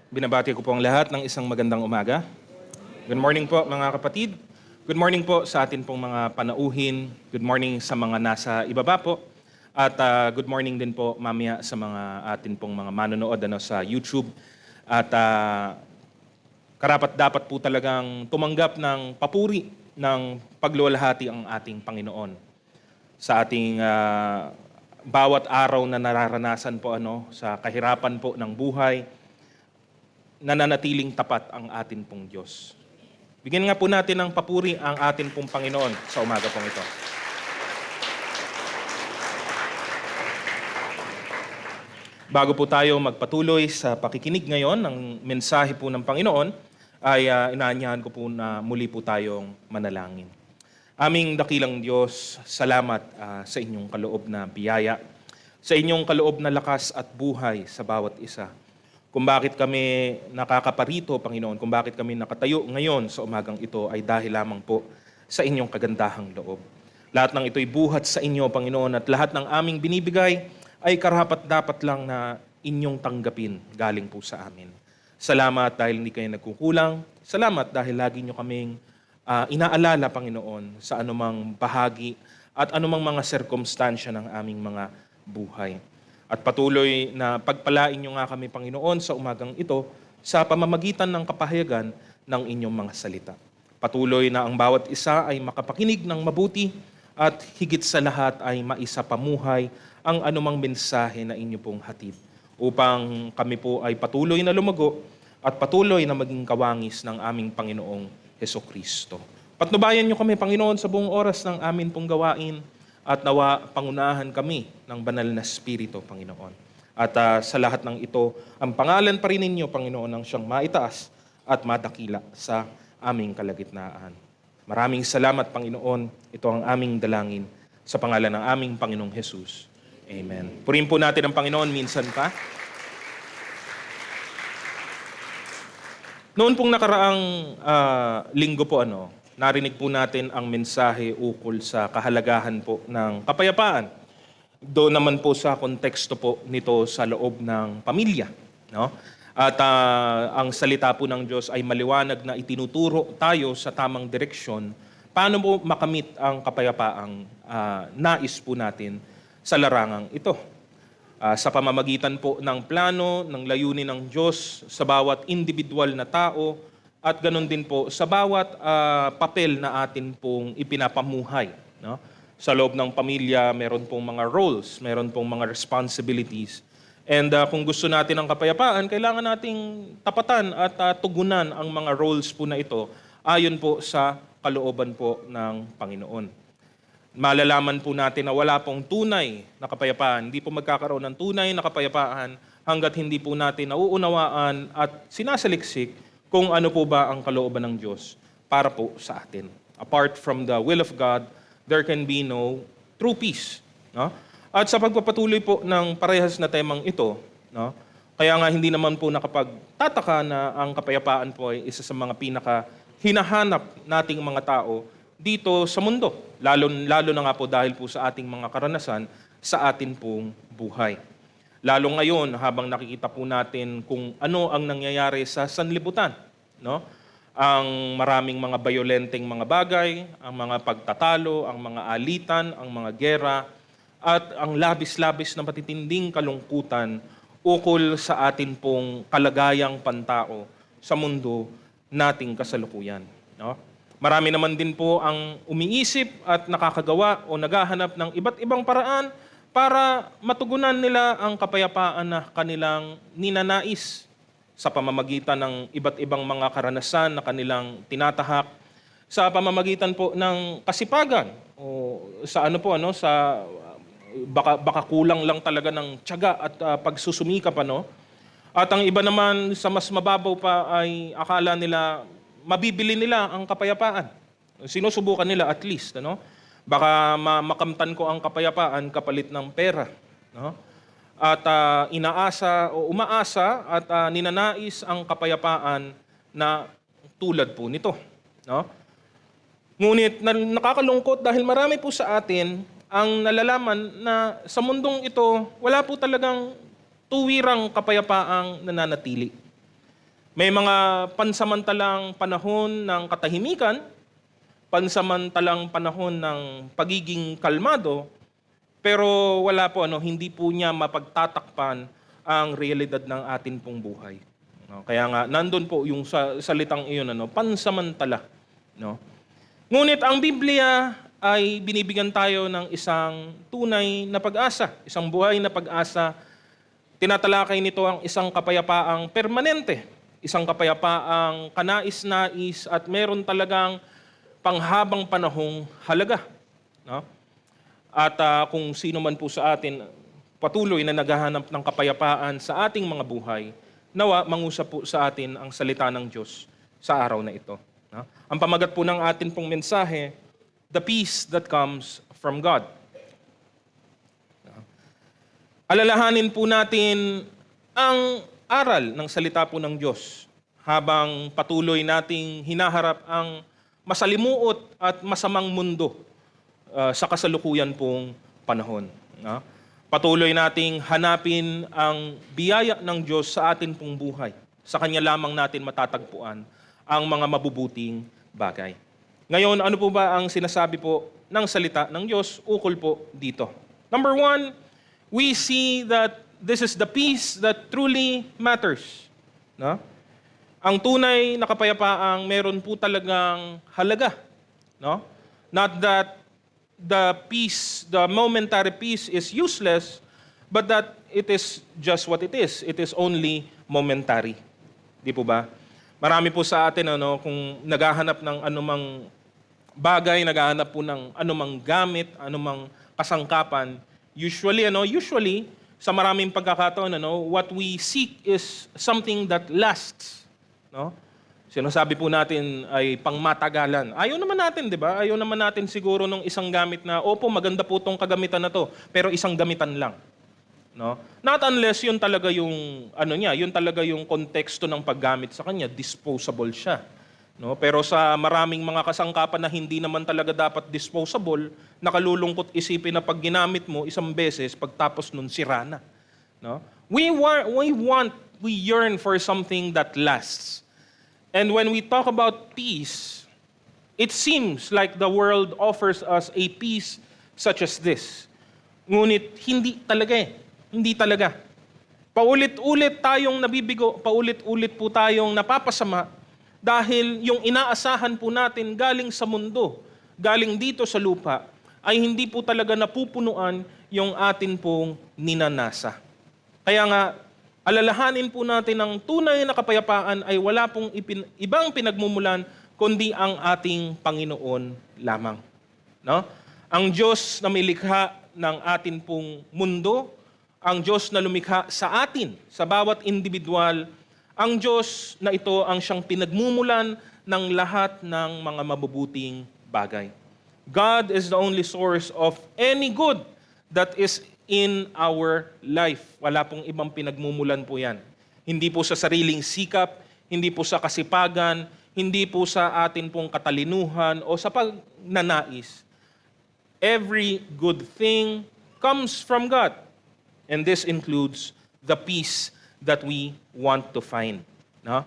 Binabati ko po ang lahat ng isang magandang umaga. Good morning po mga kapatid. Good morning po sa atin pong mga panauhin. Good morning sa mga nasa ibaba po. At good morning din po mamaya sa mga atin pong mga manonood sa YouTube. At karapat dapat po talagang tumanggap ng papuri ng pagluwalhati ang ating Panginoon sa ating bawat araw na nararanasan po sa kahirapan po ng buhay. Nananatiling tapat ang atin pong Diyos. Bigyan nga po natin ng papuri ang atin pong Panginoon sa umaga pong ito. Bago po tayo magpatuloy sa pakikinig ngayon ng mensahe po ng Panginoon, ay inaanyahan ko po na muli po tayong manalangin. Aming dakilang Diyos, salamat sa inyong kaloob na biyaya, sa inyong kaloob na lakas at buhay sa bawat isa. Kung bakit kami nakakaparito, Panginoon, kung bakit kami nakatayo ngayon sa umagang ito ay dahil lamang po sa inyong kagandahang loob. Lahat ng ito'y buhat sa inyo, Panginoon, at lahat ng aming binibigay ay karapat-dapat lang na inyong tanggapin galing po sa amin. Salamat dahil hindi kayo nagkukulang. Salamat dahil lagi nyo kaming inaalala, Panginoon, sa anumang bahagi at anumang mga sirkumstansya ng aming mga buhay. At patuloy na pagpalain nyo nga kami, Panginoon, sa umagang ito sa pamamagitan ng kapahayagan ng inyong mga salita. Patuloy na ang bawat isa ay makapakinig ng mabuti at higit sa lahat ay maisapamuhay ang anumang mensahe na inyo pong hatid upang kami po ay patuloy na lumago at patuloy na maging kawangis ng aming Panginoong Hesukristo. Patnubayan nyo kami, Panginoon, sa buong oras ng amin pong gawain at nawa pangunahan kami ng banal na Espiritu, Panginoon. At sa lahat ng ito, ang pangalan pa rin ninyo, Panginoon, ang siyang maitaas at madakila sa aming kalagitnaan. Maraming salamat, Panginoon. Ito ang aming dalangin sa pangalan ng aming Panginoong Jesus. Amen. Purihin po natin ang Panginoon minsan pa. Noon pong nakaraang linggo po, narinig po natin ang mensahe ukol sa kahalagahan po ng kapayapaan. Doon naman po sa konteksto po nito sa loob ng pamilya. No? At ang salita po ng Diyos ay maliwanag na itinuturo tayo sa tamang direksyon paano po makamit ang kapayapaang nais po natin sa larangang ito. Sa pamamagitan po ng plano, ng layunin ng Diyos sa bawat individual na tao, at ganun din po sa bawat papel na atin pong ipinapamuhay. No? Sa loob ng pamilya, meron pong mga roles, meron pong mga responsibilities. And kung gusto natin ng kapayapaan, kailangan nating tapatan at tugunan ang mga roles po na ito ayon po sa kalooban po ng Panginoon. Malalaman po natin na wala pong tunay na kapayapaan. Hindi po magkakaroon ng tunay na kapayapaan hanggat hindi po natin nauunawaan at sinasaliksik kung ano po ba ang kalooban ng Diyos para po sa atin. Apart from the will of God, there can be no true peace. No? At sa pagpapatuloy po ng parehas na temang ito, no? Kaya nga hindi naman po nakapagtataka na ang kapayapaan po ay isa sa mga pinaka-hinahanap nating mga tao dito sa mundo. Lalo na nga po dahil po sa ating mga karanasan sa atin pong buhay. Lalo ngayon, habang nakikita po natin kung ano ang nangyayari sa sanlibutan. No? Ang maraming mga bayolenteng mga bagay, ang mga pagtatalo, ang mga alitan, ang mga gera, at ang labis-labis na matitinding kalungkutan ukol sa atin pong kalagayang pantao sa mundo nating kasalukuyan. No? Marami naman din po ang umiisip at nakakagawa o naghahanap ng iba't ibang paraan para matugunan nila ang kapayapaan na kanilang ninanais sa pamamagitan ng iba't ibang mga karanasan na kanilang tinatahak, sa pamamagitan po ng kasipagan o sa sa baka kulang lang talaga ng tiyaga at pagsusumikap At ang iba naman sa mas mababaw pa ay akala nila mabibili nila ang kapayapaan. Sinusubukan nila at least, Baka makamtan ko ang kapayapaan kapalit ng pera. No? At inaasa o umaasa at ninanais ang kapayapaan na tulad po nito. No? Ngunit nakakalungkot dahil marami po sa atin ang nalalaman na sa mundong ito, wala po talagang tuwirang kapayapaang nananatili. May mga pansamantalang panahon ng katahimikan, pansamantalang panahon ng pagiging kalmado, pero wala po hindi po niya mapagtatakpan ang realidad ng atin pong buhay. No? Kaya nga nandun po yung salitang iyon pansamantala, no? Ngunit ang Biblia ay binibigyan tayo ng isang tunay na pag-asa, isang buhay na pag-asa. Tinatalakay nito ang isang kapayapaang permanente, isang kapayapaang kanais-nais at meron talagang panghabang panahong halaga. No? At kung sino man po sa atin patuloy na naghahanap ng kapayapaan sa ating mga buhay, nawa mangusap po sa atin ang salita ng Diyos sa araw na ito. No? Ang pamagat po ng atin pong mensahe, the peace that comes from God. Alalahanin po natin ang aral ng salita po ng Diyos habang patuloy nating hinaharap ang masalimuot at masamang mundo sa kasalukuyan pong panahon. Patuloy nating hanapin ang biyaya ng Diyos sa atin pong buhay. Sa Kanya lamang natin matatagpuan ang mga mabubuting bagay. Ngayon, ano po ba ang sinasabi po ng salita ng Diyos ukol po dito? Number one, we see that this is the peace that truly matters. No? Ang tunay na kapayapaang meron po talagang halaga. No? Not that the peace, the momentary peace is useless, but that it is just what it is. It is only momentary. Di po ba? Marami po sa atin, kung naghahanap ng anumang bagay, naghahanap po ng anumang gamit, anumang kasangkapan, usually sa maraming pagkakataon, what we seek is something that lasts. No? Sinasabi po natin ay pangmatagalan. Ayaw naman natin, di ba? Ayaw naman natin siguro nung isang gamit na, opo, maganda po tong kagamitan na to, pero isang gamitan lang. No? Not unless yun talaga yung, yun talaga yung konteksto ng paggamit sa kanya, disposable siya. No? Pero sa maraming mga kasangkapan na hindi naman talaga dapat disposable, nakalulungkot isipin na pag ginamit mo isang beses, pagtapos nun sira na. No? We yearn for something that lasts. And when we talk about peace, it seems like the world offers us a peace such as this. Ngunit hindi talaga Hindi talaga. Paulit-ulit tayong nabibigo, paulit-ulit po tayong napapasama dahil yung inaasahan po natin galing sa mundo, galing dito sa lupa, ay hindi po talaga napupunuan yung atin pong ninanasa. Kaya nga, alalahanin po natin ang tunay na kapayapaan ay wala pong ibang pinagmumulan kundi ang ating Panginoon lamang. No? Ang Diyos na may likha ng atin pong mundo, ang Diyos na lumikha sa atin, sa bawat individual, ang Diyos na ito ang siyang pinagmumulan ng lahat ng mga mabubuting bagay. God is the only source of any good that is in our life. Wala pong ibang pinagmumulan po yan. Hindi po sa sariling sikap, hindi po sa kasipagan, hindi po sa atin pong katalinuhan o sa pagnanais. Every good thing comes from God. And this includes the peace that we want to find. No?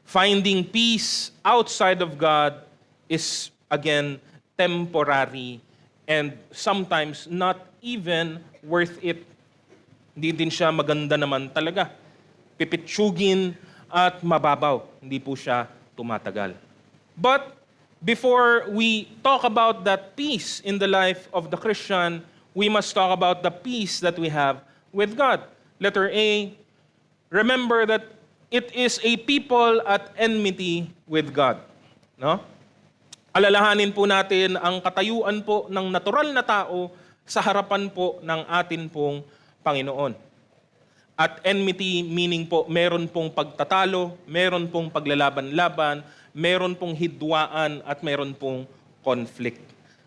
Finding peace outside of God is, again, temporary and sometimes not even worth it. Hindi din siya maganda naman talaga. Pipitsugin at mababaw. Hindi po siya tumatagal. But before we talk about that peace in the life of the Christian, we must talk about the peace that we have with God. Letter A, remember that it is a people at enmity with God. No? Alalahanin po natin ang katayuan po ng natural na tao sa harapan po ng atin pong Panginoon. At enmity meaning po meron pong pagtatalo, meron pong paglalaban-laban, meron pong hidwaan at meron pong conflict.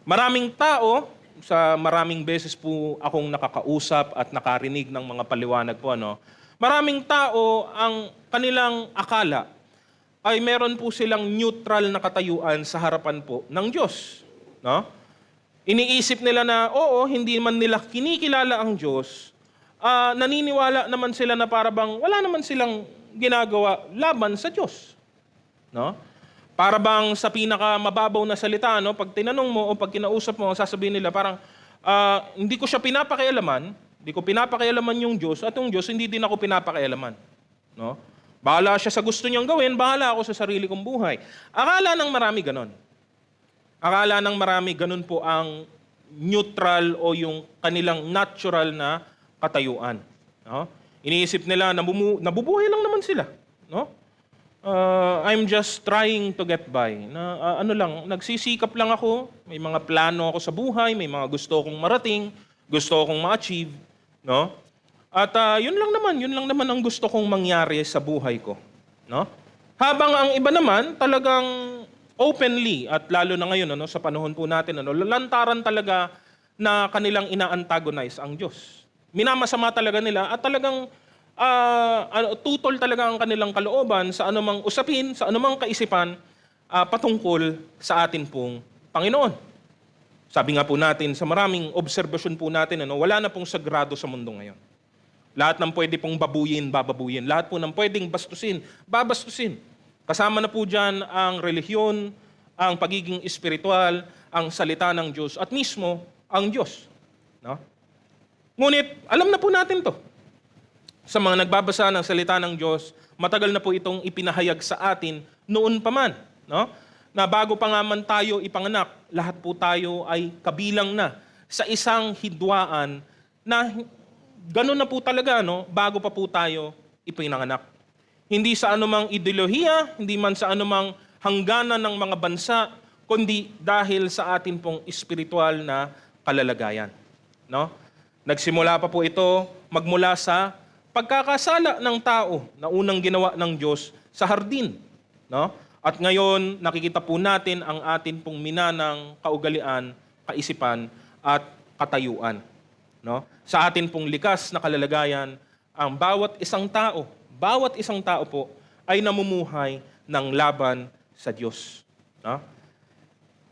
Maraming tao, sa maraming beses po akong nakakausap at nakarinig ng mga paliwanag po, maraming tao ang kanilang akala ay meron po silang neutral na katayuan sa harapan po ng Diyos. No? Iniisip nila na, oo, hindi man nila kinikilala ang Diyos, naniniwala naman sila na para bang wala naman silang ginagawa laban sa Diyos. No? Para bang sa pinakamababaw na salita, no, pag tinanong mo o pag kinausap mo, sasabihin nila parang hindi ko siya pinapakialaman, hindi ko pinapakialaman yung Diyos at yung Diyos hindi din ako pinapakialaman. No? Bahala siya sa gusto niyang gawin, bahala ako sa sarili kong buhay. Akala ng marami ganon. Akala ng marami ganun po ang neutral o yung kanilang natural na katayuan. No? Iniisip nila nabubuhay lang naman sila. No? I'm just trying to get by. Nagsisikap lang ako, may mga plano ako sa buhay, may mga gusto akong marating, gusto akong ma-achieve, no? At yun lang naman ang gusto kong mangyari sa buhay ko, no? Habang ang iba naman talagang openly at lalo na ngayon sa panahon po natin lantaran talaga na kanilang ina-antagonize ang Diyos. Minamasama talaga nila at talagang tutol talaga ang kanilang kalooban sa anumang usapin, sa anumang kaisipan patungkol sa atin pong Panginoon. Sabi nga po natin, sa maraming obserbasyon po natin, wala na pong sagrado sa mundo ngayon. Lahat ng pwede pong babuyin, bababuyin. Lahat po ng pwedeng bastusin, babastusin. Kasama na po dyan ang relihiyon, ang pagiging espiritual, ang salita ng Diyos, at mismo ang Diyos. No? Ngunit, alam na po natin to. Sa mga nagbabasa ng salita ng Diyos, matagal na po itong ipinahayag sa atin noon pa man. No? Na bago pa nga man tayo ipanganak, lahat po tayo ay kabilang na sa isang hidwaan na gano'n na po talaga, bago pa po tayo ipinanganak. Hindi sa anumang ideolohiya, hindi man sa anumang hangganan ng mga bansa, kundi dahil sa atin pong espiritual na kalalagayan. No? Nagsimula pa po ito magmula sa pagkakasala ng tao na unang ginawa ng Diyos sa hardin. No? At ngayon, nakikita po natin ang atin pong minanang kaugalian, kaisipan, at katayuan. No? Sa atin pong likas na kalalagayan, ang bawat isang tao po ay namumuhay ng laban sa Diyos. No?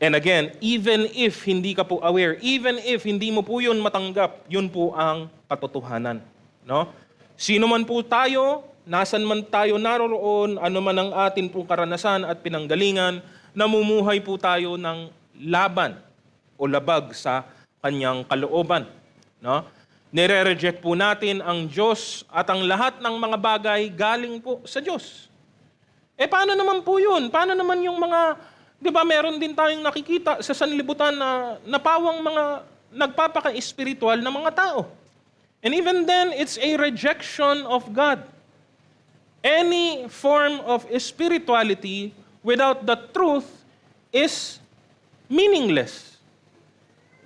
And again, even if hindi ka po aware, even if hindi mo po yun matanggap, yun po ang katotohanan. No? Sino man po tayo, nasan man tayo naroroon, ano man ang atin pong karanasan at pinanggalingan, namumuhay po tayo ng laban o labag sa kanyang kalooban. No? Nire-reject po natin ang Diyos at ang lahat ng mga bagay galing po sa Diyos. Paano naman po yun? Paano naman yung mga, di ba meron din tayong nakikita sa sanlibutan na napawang mga nagpapaka-espiritual na mga tao. And even then, it's a rejection of God. Any form of spirituality without the truth is meaningless.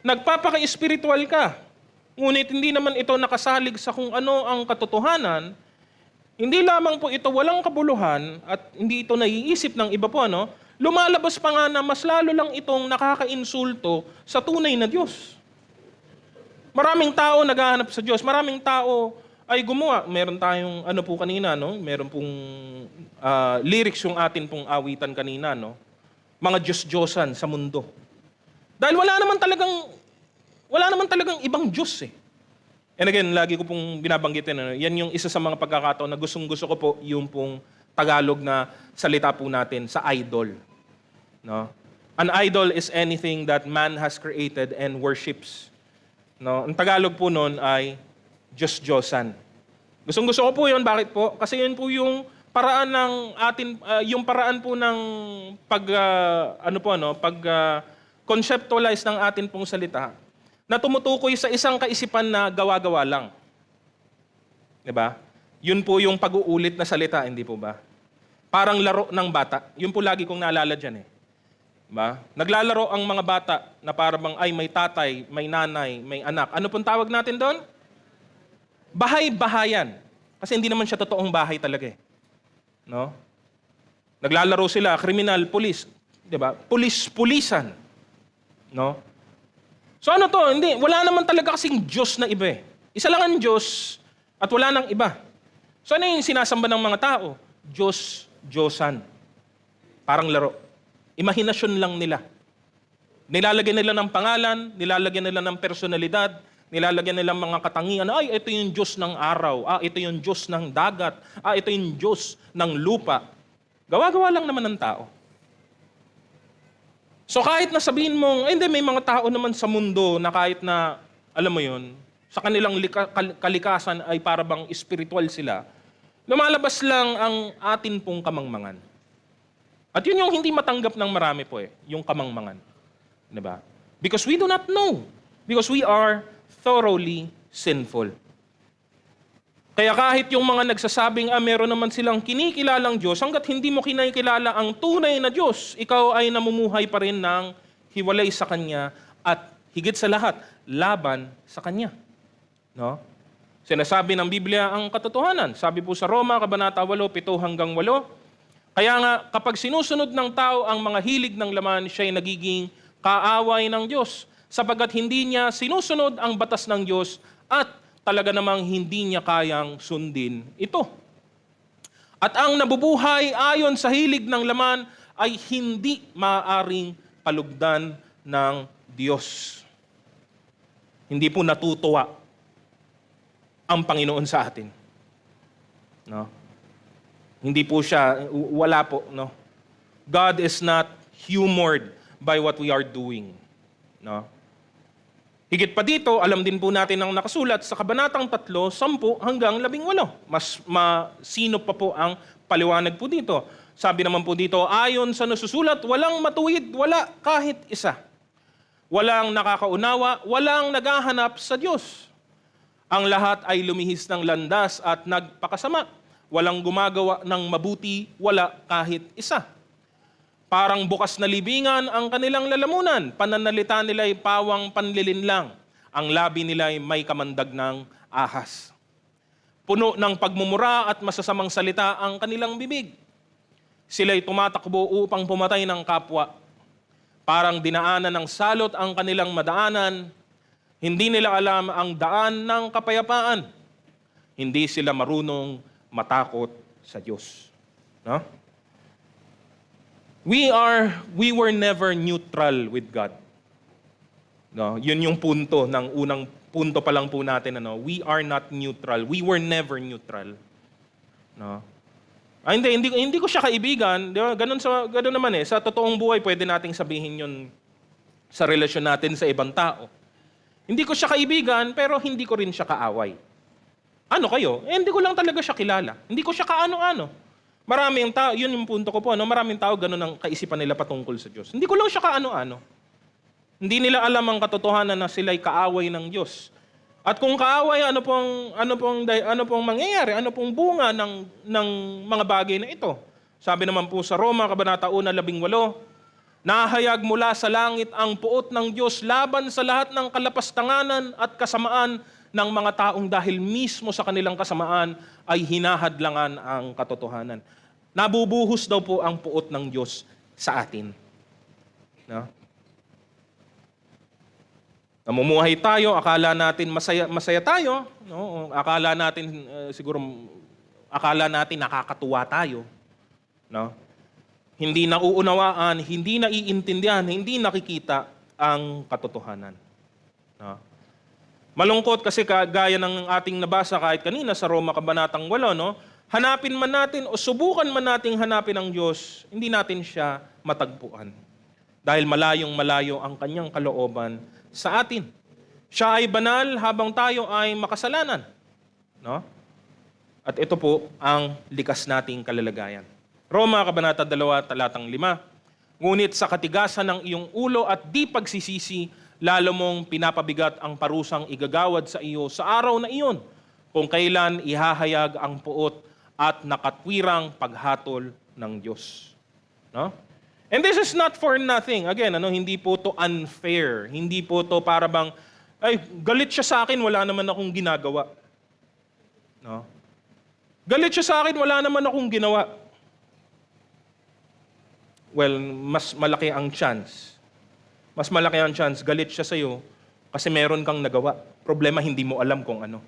Nagpapaka-espiritual ka, ngunit hindi naman ito nakasalig sa kung ano ang katotohanan, hindi lamang po ito walang kabuluhan at hindi ito naiisip ng iba po, lumalabas pa nga na mas lalo lang itong nakaka-insulto sa tunay na Diyos. Maraming tao naghahanap sa Diyos. Maraming tao ay gumawa. Meron tayong kanina, meron pong lyrics yung atin pong awitan kanina, mga Diyos-Diyosan sa mundo. Dahil wala naman talagang ibang Diyos eh. And again, lagi ko pong binabanggitin, yan yung isa sa mga pagkakataon na gustong-gusto ko po yung pong Tagalog na salita po natin sa idol. No? An idol is anything that man has created and worships. No, ang Tagalog po noon ay Diyos-Diyosan. Gustong-gusto ko po 'yon. Bakit po? Kasi 'yun po yung paraan ng atin yung paraan po ng conceptualize ng atin pong salita na tumutukoy sa isang kaisipan na gawa-gawa lang. 'Di ba? 'Yun po yung pag-uulit na salita, hindi po ba? Parang laro ng bata. 'Yun po lagi kong naalala diyan eh. Ba? Naglalaro ang mga bata na parang may tatay, may nanay, may anak. Ano pong tawag natin doon? Bahay-bahayan. Kasi hindi naman siya totoong bahay talaga eh. No? Naglalaro sila, kriminal, pulis. Diba? Pulis-pulisan. No? So ano to? Hindi, wala naman talaga kasing Diyos na iba eh. Isa lang ang Diyos at wala nang iba. So ano yung sinasamba ng mga tao? Diyos, Diyosan. Parang laro. Imahinasyon lang nila. Nilalagyan nila ng pangalan, nilalagyan nila ng personalidad, Nilalagyan nilang mga katangian, ay, ito yung Diyos ng araw, ito yung Diyos ng dagat, ito yung Diyos ng lupa. Gawa-gawa lang naman ng tao. So kahit na sabihin mong, ay, hindi, may mga tao naman sa mundo na kahit na, alam mo yun, sa kanilang kalikasan ay para bang spiritual sila, lumalabas lang ang atin pong kamangmangan. At yun yung hindi matanggap ng marami po yung kamangmangan. Diba? Because we do not know. Because we are thoroughly sinful. Kaya kahit yung mga nagsasabing, meron naman silang kinikilalang Diyos, hanggat hindi mo kinikilala ang tunay na Diyos, ikaw ay namumuhay pa rin ng hiwalay sa Kanya at higit sa lahat, laban sa Kanya. No? Sinasabi ng Biblia ang katotohanan. Sabi po sa Roma, Kabanata 8, 7 hanggang 8, kaya nga kapag sinusunod ng tao ang mga hilig ng laman, siya ay nagiging kaaway ng Diyos, sapagkat hindi niya sinusunod ang batas ng Diyos at talaga namang hindi niya kayang sundin ito. At ang nabubuhay ayon sa hilig ng laman ay hindi maaaring palugdan ng Diyos. Hindi po natutuwa ang Panginoon sa atin. No? Hindi po siya, wala po. No? God is not humored by what we are doing. No? Higit pa dito, alam din po natin ang nakasulat sa Kabanatang 3, 10 hanggang 18. Mas masino pa po ang paliwanag po dito. Sabi naman po dito, ayon sa nasusulat, walang matuwid, wala kahit isa. Walang nakakaunawa, walang naghahanap sa Diyos. Ang lahat ay lumihis ng landas at nagpakasama. Walang gumagawa ng mabuti, wala kahit isa. Parang bukas na libingan ang kanilang lalamunan. Pananalita nila ay pawang panlilinlang. Ang labi nila ay may kamandag ng ahas. Puno ng pagmumura at masasamang salita ang kanilang bibig. Sila'y tumatakbo upang pumatay ng kapwa. Parang dinaanan ng salot ang kanilang madaanan. Hindi nila alam ang daan ng kapayapaan. Hindi sila marunong matakot sa Diyos. No? We were never neutral with God. No, yun yung punto ng unang punto pa lang po natin, we are not neutral. We were never neutral. No. Hindi ko siya kaibigan, di ba? Ganun naman sa totoong buhay pwede nating sabihin yun sa relasyon natin sa ibang tao. Hindi ko siya kaibigan pero hindi ko rin siya kaaway. Ano kayo? Hindi ko lang talaga siya kilala. Hindi ko siya kaano-ano. Maraming tao, yun yung punto ko po, maraming tao ganun ang kaisipan nila patungkol sa Diyos. Hindi ko lang siya kaano-ano. Hindi nila alam ang katotohanan na sila'y kaaway ng Diyos. At kung kaaway, ano pong mangyayari? Ano pong bunga ng mga bagay na ito? Sabi naman po sa Roma, Kabanata 1, 18, nahayag mula sa langit ang puot ng Diyos laban sa lahat ng kalapastanganan at kasamaan ng mga taong dahil mismo sa kanilang kasamaan ay hinahadlangan ang katotohanan. Nabubuhos daw po ang puot ng Diyos sa atin. No? Namumuhay tayo, akala natin masaya tayo, no? Akala natin akala natin nakakatuwa tayo, no? Hindi nauunawaan, hindi naiintindihan, hindi nakikita ang katotohanan. No? Malungkot kasi gaya ng ating nabasa kahit kanina sa Roma Kabanatang 8, no? Hanapin man natin o subukan man nating hanapin ang Diyos, hindi natin siya matagpuan. Dahil malayong-malayo ang kanyang kalooban sa atin. Siya ay banal habang tayo ay makasalanan. No? At ito po ang likas nating kalalagayan. Roma Kabanata 2, talatang 5. Ngunit sa katigasan ng iyong ulo at di pagsisisi, lalo mong pinapabigat ang parusang igagawad sa iyo sa araw na iyon, kung kailan ihahayag ang puot at nakatwirang paghatol ng Diyos. No? And this is not for nothing. Again, hindi po to unfair. Hindi po to para bang, ay, galit siya sa akin, wala naman akong ginagawa. No? Galit siya sa akin, wala naman akong ginawa. Well, mas malaki ang chance. Mas malaki ang chance, galit siya sa'yo kasi meron kang nagawa. Problema, hindi mo alam kung ano.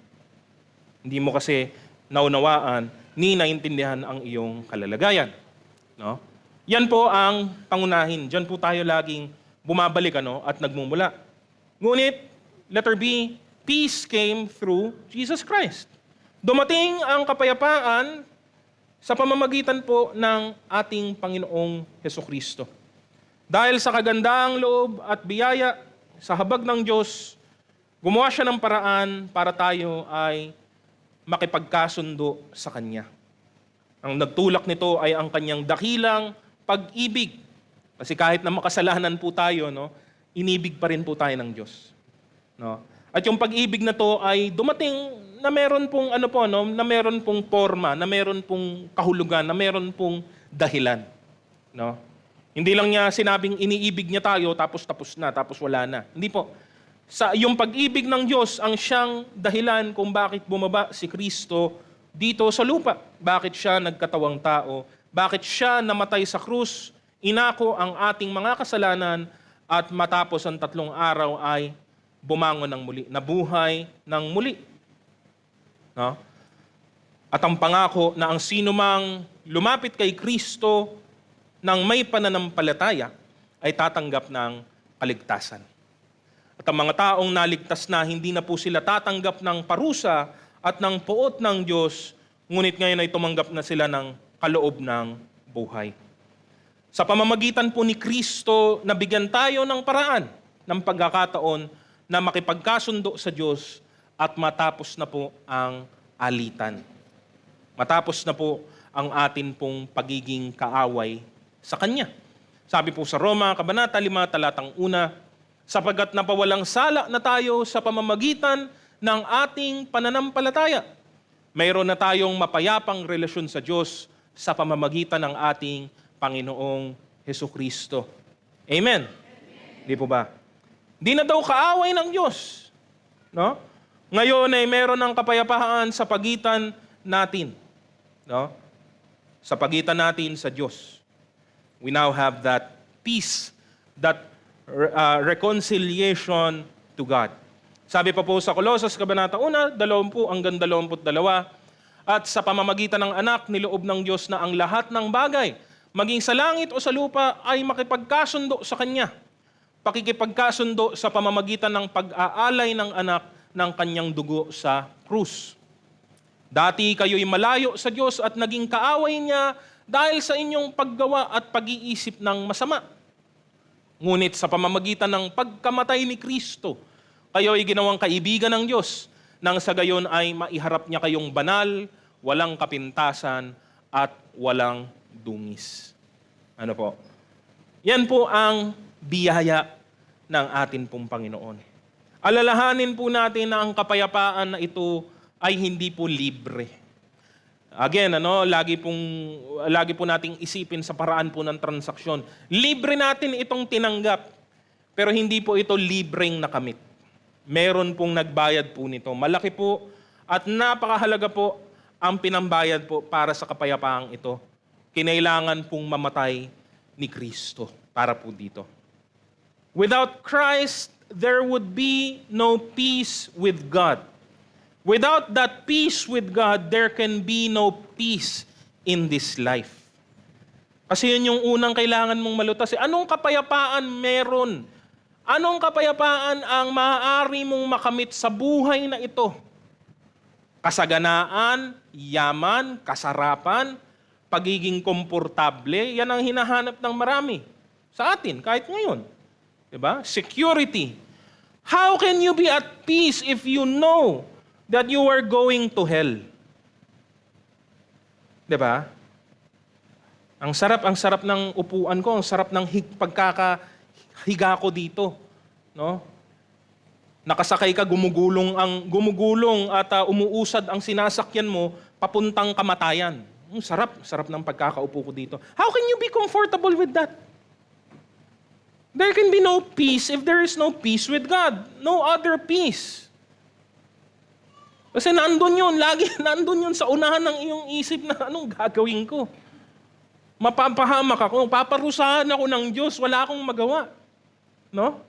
Hindi mo kasi naunawaan ni naintindihan ang iyong kalalagayan. No? Yan po ang pangunahin. Diyan po tayo laging bumabalik at nagmumula. Ngunit, letter B, peace came through Jesus Christ. Dumating ang kapayapaan sa pamamagitan po ng ating Panginoong Hesukristo. Dahil sa kagandaang loob at biyaya sa habag ng Diyos, gumawa siya ng paraan para tayo ay makipagkasundo sa Kanya. Ang nagtulak nito ay ang Kanyang dakilang pag-ibig. Kasi kahit na makasalanan po tayo, no, inibig pa rin po tayo ng Diyos. No? At yung pag-ibig na to ay dumating na meron pong na meron pong forma, na meron pong kahulugan, na meron pong dahilan, no? Hindi lang niya sinabing iniibig niya tayo tapos wala na. Hindi po. Sa yung pag-ibig ng Diyos ang siyang dahilan kung bakit bumaba si Kristo dito sa lupa. Bakit siya nagkatawang tao? Bakit siya namatay sa krus? Inako ang ating mga kasalanan at matapos ang 3 araw ay bumangon ng muli, nabuhay ng muli. No? At ang pangako na ang sinumang lumapit kay Kristo nang may pananampalataya ay tatanggap ng kaligtasan. At ang mga taong naligtas na, hindi na po sila tatanggap ng parusa at ng puot ng Diyos, ngunit ngayon ay tumanggap na sila ng kaloob ng buhay. Sa pamamagitan po ni Kristo, nabigyan tayo ng paraan, ng pagkakataon na makipagkasundo sa Diyos at matapos na po ang alitan. Matapos na po ang atin pong pagiging kaaway sa Kanya. Sabi po sa Roma, Kabanata 5, talatang 1, sapagkat napawalang sala na tayo sa pamamagitan ng ating pananampalataya. Mayroon na tayong mapayapang relasyon sa Diyos sa pamamagitan ng ating Panginoong Hesukristo. Amen? Di po ba? Di na daw kaaway ng Diyos. No? Ngayon ay meron ng kapayapaan sa pagitan natin. No? Sa pagitan natin sa Diyos. We now have that peace, that reconciliation to God. Sabi pa po sa Colossus, Kabanata 1, 20 hanggang 22, at sa pamamagitan ng anak, niloob ng Diyos na ang lahat ng bagay, maging sa langit o sa lupa, ay makipagkasundo sa Kanya. Pakikipagkasundo sa pamamagitan ng pag-aalay ng anak ng Kanyang dugo sa krus. Dati kayo'y malayo sa Diyos at naging kaaway niya dahil sa inyong paggawa at pag-iisip ng masama. Ngunit sa pamamagitan ng pagkamatay ni Kristo, kayo ay ginawang kaibigan ng Diyos, nang sa gayon ay maiharap niya kayong banal, walang kapintasan, at walang dungis. Ano po? Yan po ang biyaya ng atin pong Panginoon. Alalahanin po natin na ang kapayapaan na ito ay hindi po libre. Again, lagi po nating isipin sa paraan po ng transaksyon. Libre natin itong tinanggap, pero hindi po ito libreng nakamit. Meron pong nagbayad po nito. Malaki po at napakahalaga po ang pinambayad po para sa kapayapaang ito. Kinailangan pong mamatay ni Kristo para po dito. Without Christ, there would be no peace with God. Without that peace with God, there can be no peace in this life. Kasi yun yung unang kailangan mong malutas. Anong kapayapaan meron? Anong kapayapaan ang maaari mong makamit sa buhay na ito? Kasaganaan, yaman, kasarapan, pagiging komportable, yan ang hinahanap ng marami sa atin, kahit ngayon. Diba? Security. How can you be at peace if you know that you are going to hell? Diba? Ang sarap ng upuan ko, ang sarap ng pagkakahiga ko dito, no? Nakasakay ka, gumugulong at umuusad ang sinasakyan mo papuntang kamatayan. Sarap ng pagkakaupo ko dito. How can you be comfortable with that? There can be no peace if there is no peace with God. No other peace. Kasi nandun yun, lagi nandun yun sa unahan ng iyong isip na anong gagawin ko. Mapapahamak ako, paparusahan ako ng Diyos, wala akong magawa. No?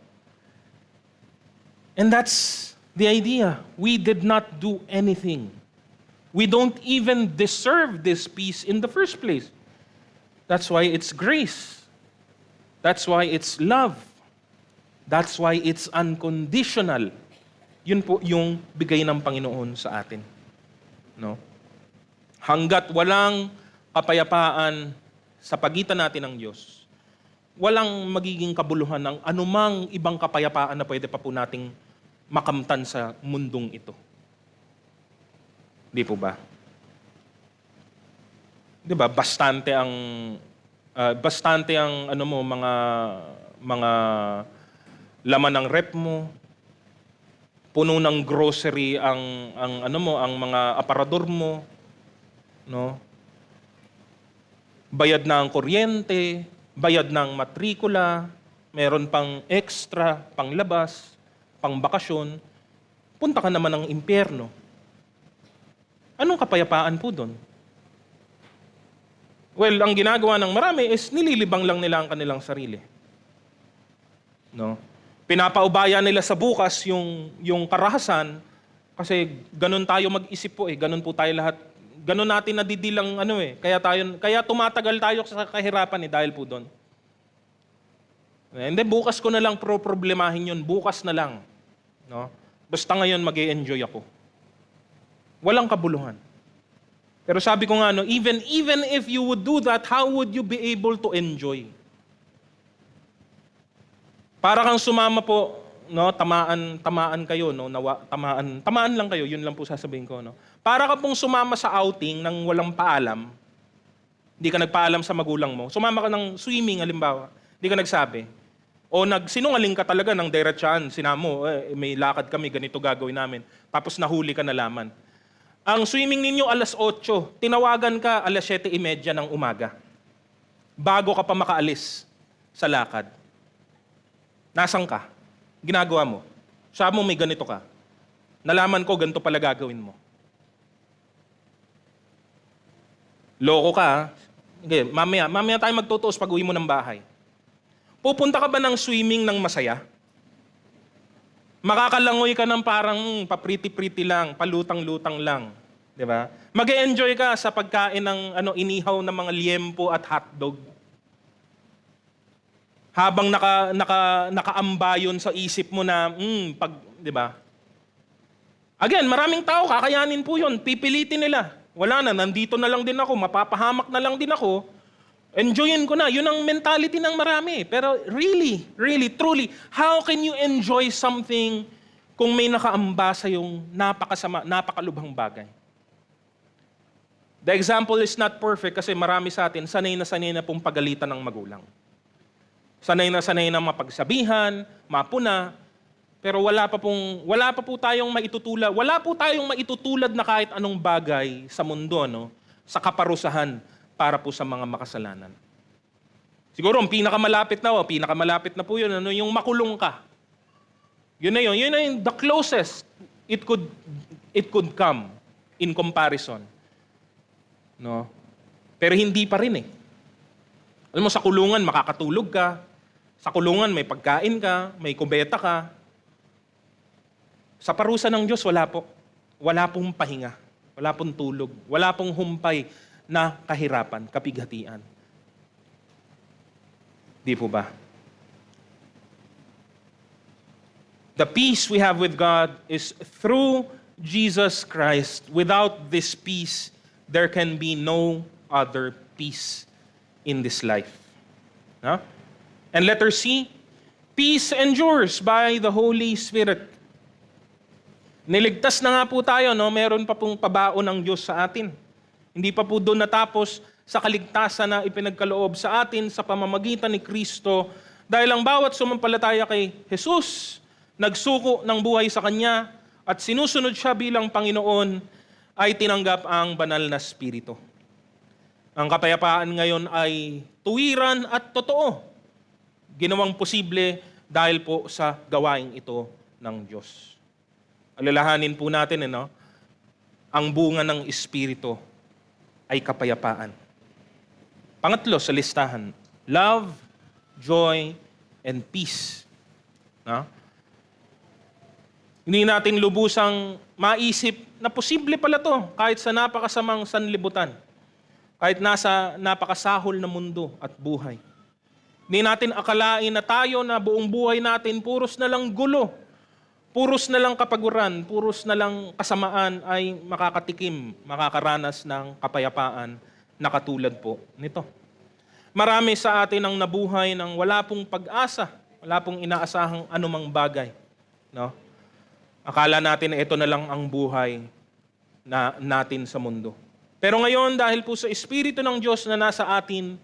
And that's the idea. We did not do anything. We don't even deserve this peace in the first place. That's why it's grace. That's why it's love. That's why it's unconditional. Yun po yung bigay ng Panginoon sa atin. No? Hanggat walang kapayapaan sa pagitan natin ng Diyos, walang magiging kabuluhan ng anumang ibang kapayapaan na pwede pa po nating makamtan sa mundong ito. Di po ba? Di ba? Bastante ang ano mo, mga laman ng rep mo, puno ng grocery ang mga aparador mo, no? Bayad na ang kuryente, bayad na ang matrikula, meron pang extra, panglabas, pang bakasyon, punta ka naman ng impyerno. Anong kapayapaan po doon? Well, ang ginagawa ng marami is nililibang lang nila ang kanilang sarili. No? Pinapaubaya nila sa bukas yung karahasan kasi ganun tayo mag-isip po ganun po tayo lahat. Ganun natin nadidilang kaya tumatagal tayo sa kahirapan dahil po doon. Hindi, bukas ko na lang problemahin yun, bukas na lang. No? Basta ngayon mag-e-enjoy ako. Walang kabuluhan. Pero sabi ko nga, even if you would do that, how would you be able to enjoy? Para kang sumama po, no, tamaan kayo, no, tamaan lang kayo, yun lang po sasabihin ko, no. Para ka pong sumama sa outing nang walang paalam, hindi ka nagpaalam sa magulang mo, sumama ka ng swimming, halimbawa, hindi ka nagsabi. O sinungaling ka talaga ng diretsyan, sinamo, may lakad kami, ganito gagawin namin. Tapos nahuli ka na laman. Ang swimming ninyo 8:00, tinawagan ka 7:30 ng umaga. Bago ka pa makaalis sa lakad. Nasaan ka? Ginagawa mo. Sabi mo may ganito ka. Nalaman ko ganito pala gagawin mo. Loko ka ha? Okay, mamaya tayo magtutuos pag uwi mo ng bahay. Pupunta ka ba ng swimming ng masaya? Makakalangoy ka ng parang papriti-priti lang, palutang-lutang lang. Di ba? Mag-e-enjoy ka sa pagkain ng inihaw na mga liempo at hotdog. Habang nakaamba yun sa isip mo na, di ba? Again, maraming tao, kakayanin po yun. Pipilitin nila. Wala na, nandito na lang din ako, mapapahamak na lang din ako. Enjoyin ko na. Yun ang mentality ng marami. Pero really, truly, how can you enjoy something kung may nakaamba sa yung napakalubhang bagay? The example is not perfect kasi marami sa atin, sanay na pong pagalitan ng magulang. Sanay na mapagsabihan, mapuna, pero wala pa po tayong maitutulad na kahit anong bagay sa mundo, no, sa kaparusahan para po sa mga makasalanan. Siguro ang pinakamalapit na po yun, yung makulong ka. Yun na yung the closest it could come in comparison. No? Pero hindi pa rin Alam mo, sa kulungan makakatulog ka. Sa kulungan may pagkain ka, may kubeta ka. Sa parusa ng Diyos, wala po. Wala pong pahinga. Wala pong tulog. Wala pong humpay na kahirapan, kapighatian. Di po ba? The peace we have with God is through Jesus Christ. Without this peace, there can be no other peace in this life. Huh? And letter C, peace endures by the Holy Spirit. Niligtas na nga po tayo, no? Meron pa pong pabaon ng Diyos sa atin. Hindi pa po doon natapos sa kaligtasan na ipinagkaloob sa atin sa pamamagitan ni Kristo. Dahil ang bawat sumampalataya kay Jesus, nagsuko ng buhay sa Kanya, at sinusunod siya bilang Panginoon, ay tinanggap ang banal na Espiritu. Ang kapayapaan ngayon ay tuwiran at totoo. Ginawang posible dahil po sa gawaing ito ng Diyos. Alalahanin po natin, ang bunga ng Espiritu ay kapayapaan. Pangatlo sa listahan, love, joy, and peace. Hindi natin lubusang maisip na posible pala to kahit sa napakasamang sanlibutan. Kahit nasa napakasahol na mundo at buhay. Hindi natin akalain na tayo na buong buhay natin puros na lang gulo. puros na lang kapaguran, puros na lang kasamaan ay makakatikim, makakaranas ng kapayapaan na katulad po nito. Marami sa atin ang nabuhay ng wala pong pag-asa, wala pong inaasahang anumang bagay. No? Akala natin na ito na lang ang buhay natin sa mundo. Pero ngayon, dahil po sa Espiritu ng Diyos na nasa atin,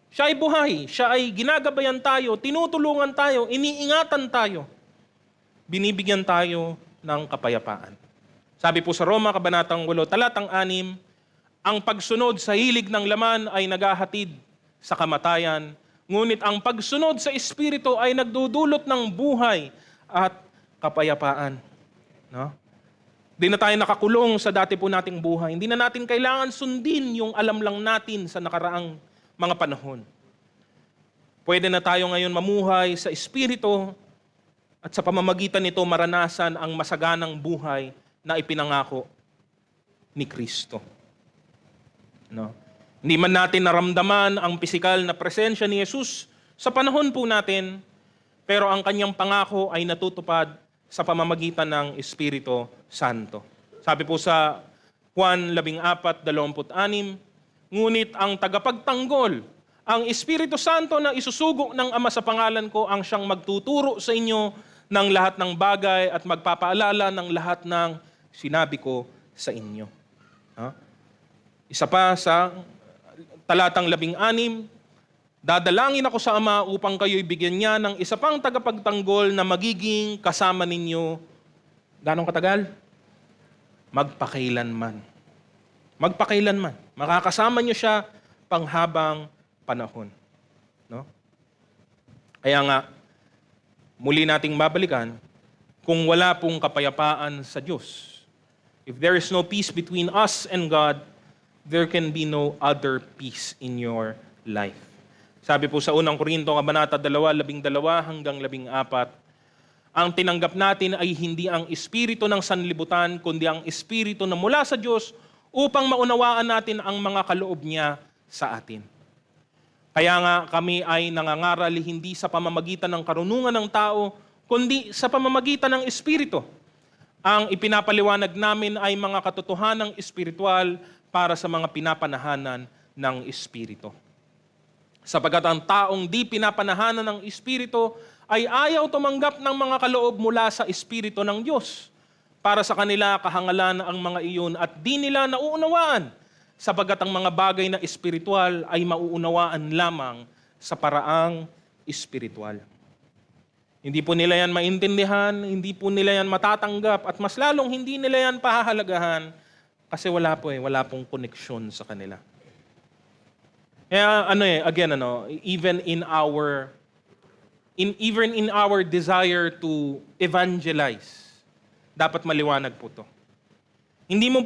siya ay buhay, siya ay ginagabayan tayo, tinutulungan tayo, iniingatan tayo, binibigyan tayo ng kapayapaan. Sabi po sa Roma, Kabanatang 8, Talatang 6, ang pagsunod sa hilig ng laman ay naghahatid sa kamatayan, ngunit ang pagsunod sa Espiritu ay nagdudulot ng buhay at kapayapaan. No? Di na tayo nakakulong sa dati po nating buhay. Hindi na natin kailangan sundin yung alam lang natin sa nakaraang mga panahon. Pwede na tayo ngayon mamuhay sa Espiritu at sa pamamagitan nito maranasan ang masaganang buhay na ipinangako ni Kristo. No? Hindi man natin naramdaman ang pisikal na presensya ni Jesus sa panahon po natin, pero ang kanyang pangako ay natutupad sa pamamagitan ng Espiritu Santo. Sabi po sa Juan 14:26, ngunit ang tagapagtanggol, ang Espiritu Santo na isusugo ng Ama sa pangalan ko, ang siyang magtuturo sa inyo ng lahat ng bagay at magpapaalala ng lahat ng sinabi ko sa inyo. Isa pa sa talatang 16, dadalangin ako sa Ama upang kayo'y bigyan niya ng isa pang tagapagtanggol na magiging kasama ninyo. Ganong katagal? Magpakailanman. Magpakailanman. Makakasama niyo siya panghabang panahon. No? Kaya nga, muli nating babalikan, kung wala pong kapayapaan sa Diyos, if there is no peace between us and God, there can be no other peace in your life. Sabi po sa 1 Korinto, Kabanata 2:12-14, ang tinanggap natin ay hindi ang espiritu ng sanlibutan, kundi ang espiritu na mula sa Diyos upang maunawaan natin ang mga kaloob niya sa atin. Kaya nga kami ay nangangaral hindi sa pamamagitan ng karunungan ng tao, kundi sa pamamagitan ng Espiritu. Ang ipinapaliwanag namin ay mga katotohanang espiritual para sa mga pinapanahanan ng Espiritu. Sapagkat ang taong di pinapanahanan ng Espiritu ay ayaw tumanggap ng mga kaloob mula sa Espiritu ng Diyos. Para sa kanila kahangalan ang mga iyon at di nila nauunawaan, sapagkat ang mga bagay na espiritual ay mauunawaan lamang sa paraang espiritual. Hindi po nila yan maintindihan, hindi po nila yan matatanggap, at mas lalong hindi nila yan pahahalagahan kasi wala pong koneksyon sa kanila. Kaya even in our desire to evangelize, dapat maliwanag po to. Hindi mo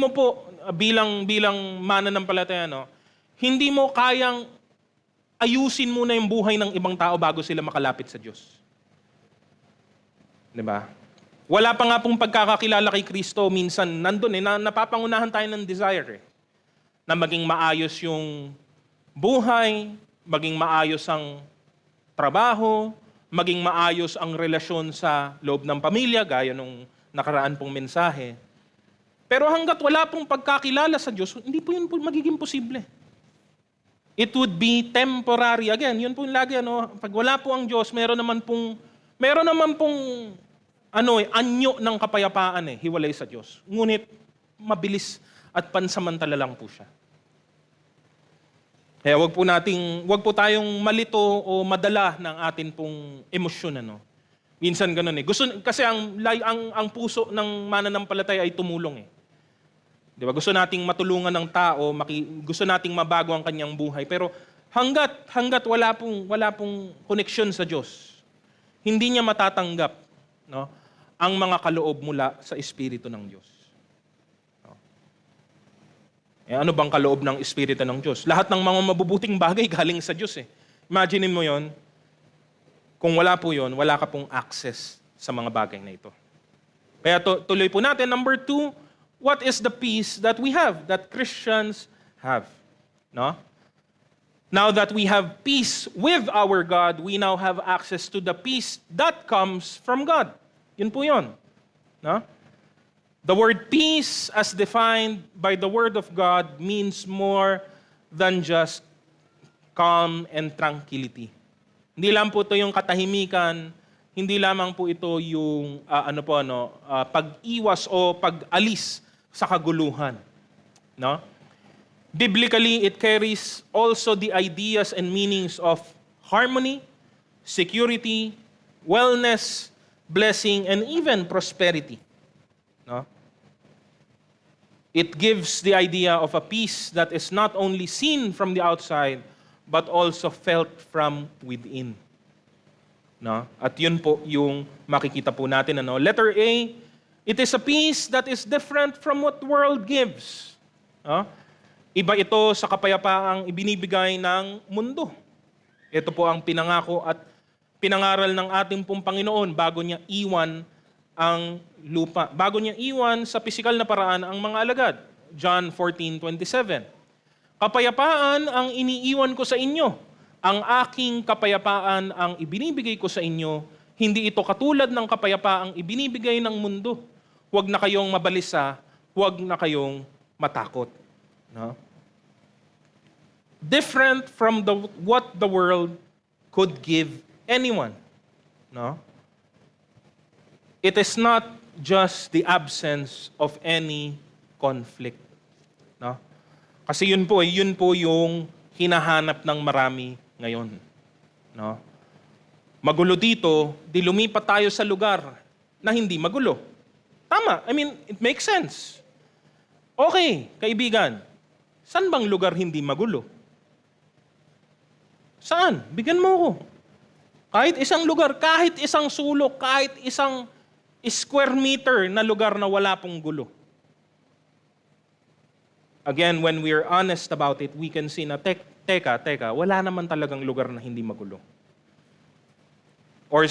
po bilang mananampalataya, hindi mo kayang ayusin muna yung buhay ng ibang tao bago sila makalapit sa Diyos. 'Di ba? Wala pa nga pong pagkakakilala kay Kristo, minsan nandun napapangunahan tayo ng desire na maging maayos yung buhay, maging maayos ang trabaho, maging maayos ang relasyon sa loob ng pamilya, gaya nung nakaraan pong mensahe. Pero hanggat wala pong pagkakilala sa Diyos, hindi po yun po magiging posible. It would be temporary. Again, yun po yung lagi, pag wala po ang Diyos, meron naman pong anyo ng kapayapaan, hiwalay sa Diyos. Ngunit, mabilis at pansamantala lang po siya. Kaya wag po tayong malito o madala ng atin pong emosyon, Minsan ganun kasi ang puso ng mananampalataya ay tumulong. Di ba? Gusto nating matulungan ng tao, gusto nating mabago ang kanyang buhay, pero hanggat wala pong koneksyon sa Diyos, hindi niya matatanggap, ang mga kaloob mula sa Espiritu ng Diyos. Ano bang kaloob ng Espiritu ng Diyos? Lahat ng mga mabubuting bagay galing sa Diyos. Imagine mo yon. Kung wala po yon, wala ka pong access sa mga bagay na ito. Kaya tuloy po natin, number 2, what is the peace that we have, that Christians have? Now that we have peace with our God, we now have access to the peace that comes from God. Yun po yun. No? The word peace as defined by the Word of God means more than just calm and tranquility. Hindi lang po ito yung katahimikan, hindi lamang po ito yung pag-iwas o pag-alis sa kaguluhan. No? Biblically, it carries also the ideas and meanings of harmony, security, wellness, blessing, and even prosperity. No? It gives the idea of a peace that is not only seen from the outside, but also felt from within. No? At yun po yung makikita po natin. Letter A, it is a peace that is different from what the world gives. No? Iba ito sa kapayapaang ibinibigay ng mundo. Ito po ang pinangako at pinangaral ng ating pong Panginoon bago niya iwan ang lupa. Bago niya iwan sa pisikal na paraan ang mga alagad. John 14:27. Kapayapaan ang iniiwan ko sa inyo. Ang aking kapayapaan ang ibinibigay ko sa inyo. Hindi ito katulad ng kapayapaang ibinibigay ng mundo. Huwag na kayong mabalisa, huwag na kayong matakot. No? Different from what the world could give anyone. No? It is not just the absence of any conflict. No? Kasi yun po yung hinahanap ng marami ngayon. No? Magulo dito, di lumipat tayo sa lugar na hindi magulo. Tama, it makes sense. Okay, kaibigan, saan bang lugar hindi magulo? Saan? Bigyan mo ako. Kahit isang lugar, kahit isang sulok, kahit isang square meter na lugar na wala pong gulo. Again, when we're honest about it, we can see na, teka, wala naman talagang lugar na hindi magulo. Or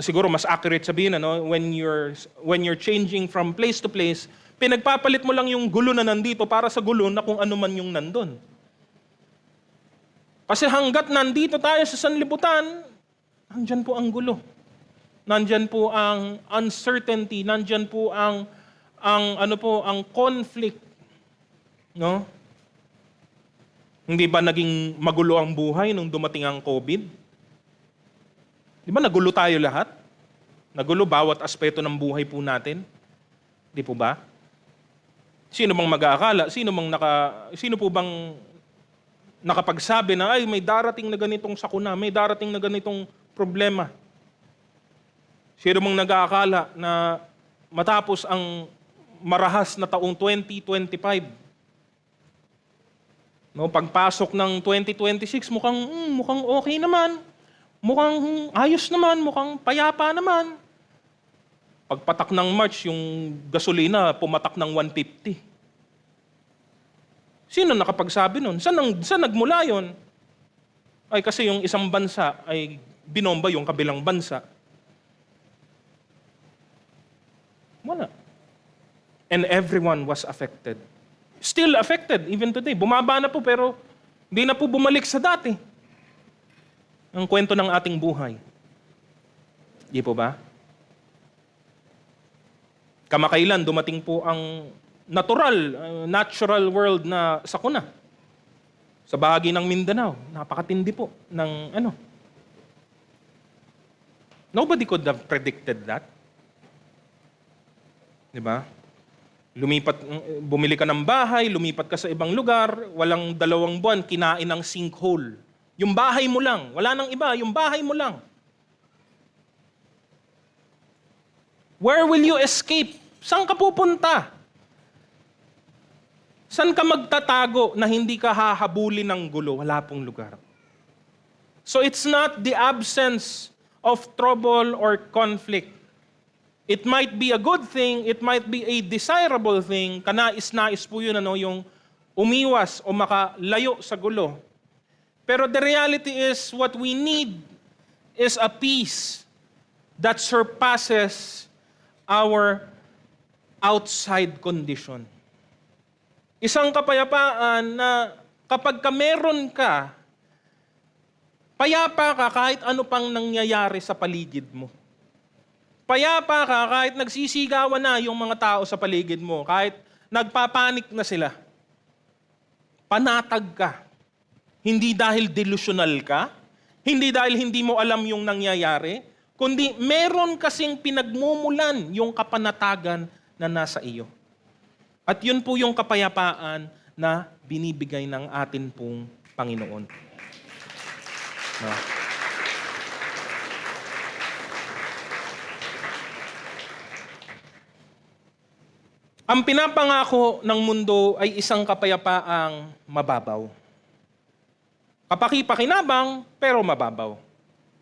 siguro mas accurate sabihin, when you're changing from place to place, pinagpapalit mo lang yung gulo na nandito para sa gulo na kung ano man yung nandun. Kasi hanggat nandito tayo sa sanlibutan, nandyan po ang gulo. Nandyan po ang uncertainty, nandyan po ang conflict. No? Hindi ba naging magulo ang buhay nung dumating ang COVID? Di ba nagulo tayo lahat? Nagulo bawat aspeto ng buhay po natin? Di po ba? Sino bang mag-aakala? Sino po bang nakapagsabi na, ay, may darating na ganitong sakuna, may darating na ganitong problema? Sino bang nag-aakala na matapos ang marahas na taong 2025, pagpasok ng 2026, mukhang okay naman, mukhang ayos naman, mukhang payapa naman. Pagpatak ng March, yung gasolina pumatak ng 150. Sino nakapagsabi nun? Saan nagmula yun? Ay kasi yung isang bansa ay binomba yung kabilang bansa. Wala. And everyone was affected. Still affected even today. Bumaba na po pero hindi na po bumalik sa dati. Ang kwento ng ating buhay. Di po ba? Kamakailan dumating po ang natural world na sakuna. Sa bahagi ng Mindanao, napakatindi po ng Nobody could have predicted that. Di ba? Bumili ka ng bahay, lumipat ka sa ibang lugar, walang 2 buwan, kinain ng sinkhole. Yung bahay mo lang, wala nang iba, yung bahay mo lang. Where will you escape? Saan ka pupunta? Saan ka magtatago na hindi ka hahabulin ng gulo? Wala pong lugar. So it's not the absence of trouble or conflict. It might be a good thing, it might be a desirable thing, kanais-nais po yun, yung umiwas o makalayo sa gulo. Pero the reality is, what we need is a peace that surpasses our outside condition. Isang kapayapaan na kapag meron ka, payapa ka kahit ano pang nangyayari sa paligid mo. Payapa ka kahit nagsisigawan na yung mga tao sa paligid mo, kahit nagpapanik na sila. Panatag ka. Hindi dahil delusional ka, hindi dahil hindi mo alam yung nangyayari, kundi meron kasing pinagmumulan yung kapanatagan na nasa iyo. At yun po yung kapayapaan na binibigay ng atin pong Panginoon. No? Ang pinapangako ng mundo ay isang kapayapaang mababaw. Kapaki-pakinabang, pero mababaw.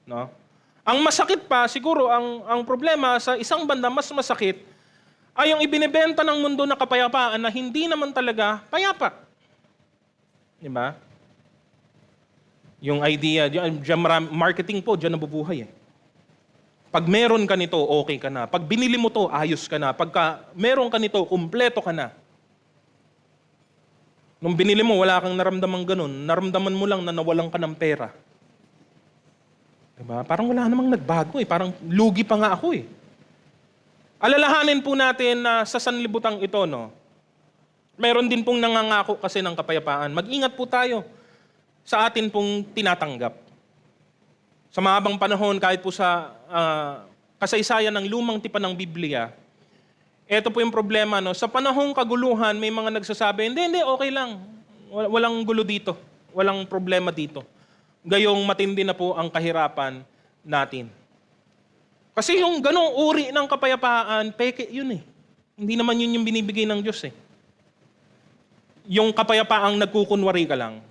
No? Ang masakit pa, siguro, ang problema sa isang banda, mas masakit, ay yung ibinibenta ng mundo na kapayapaan na hindi naman talaga payapa. Di ba? Yung idea, marketing po, dyan nabubuhay eh. Pag meron ka nito, okay ka na. Pag binili mo to, ayos ka na. Pagka meron ka nito, kumpleto ka na. Nung binili mo, wala kang naramdaman ganun. Naramdaman mo lang na nawalan ka ng pera. Diba? Parang wala namang nagbago eh. Parang lugi pa nga ako eh. Alalahanin po natin na sa sanlibutang ito, no, meron din pong nangangako kasi ng kapayapaan. Mag-ingat po tayo sa atin pong tinatanggap. Sa mahabang panahon, kahit po sa kasaysayan ng lumang tipan ng Biblia, ito po yung problema. No? Sa panahong kaguluhan, may mga nagsasabi, hindi, okay lang. Walang gulo dito. Walang problema dito. Gayong matindi na po ang kahirapan natin. Kasi yung ganong uri ng kapayapaan, peke yun eh. Hindi naman yun yung binibigay ng Diyos eh. Yung kapayapaang nagkukunwari ka lang.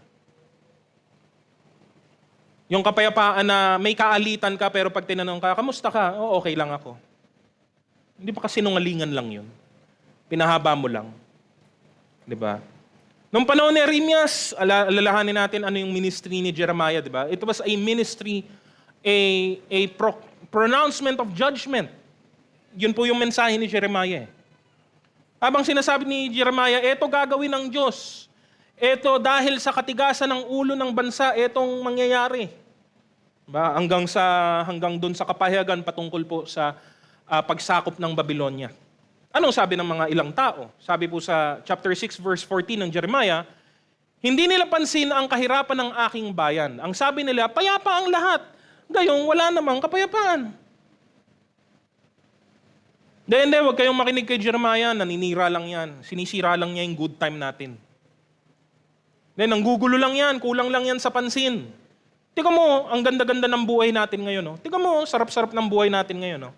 Yung kapayapaan na may kaalitan ka pero pag tinanong ka, kamusta ka? Oo, okay lang ako. Hindi pa kasi nungalingan lang yun. Pinahaba mo lang. Di ba? Nung panahon ni Jeremias, alalahanin natin ano yung ministry ni Jeremiah, di ba? It was a ministry, a pronouncement of judgment. Yun po yung mensahe ni Jeremiah. Habang sinasabi ni Jeremiah, eto gagawin ng Diyos. Ito dahil sa katigasan ng ulo ng bansa, itong mangyayari. Ba, hanggang doon sa kapahayagan patungkol po sa pagsakop ng Babylonia. Anong sabi ng mga ilang tao? Sabi po sa chapter 6 verse 14 ng Jeremiah, hindi nila pansin ang kahirapan ng aking bayan. Ang sabi nila, payapa ang lahat. Gayong wala namang kapayapaan. Hindi, huwag kayong makinig kay Jeremiah, naninira lang yan. Sinisira lang niya yung good time natin. Nanggugulo lang yan, kulang lang yan sa pansin. Tingnan mo, ang ganda-ganda ng buhay natin ngayon. No? Tingnan mo, sarap-sarap ng buhay natin ngayon. No?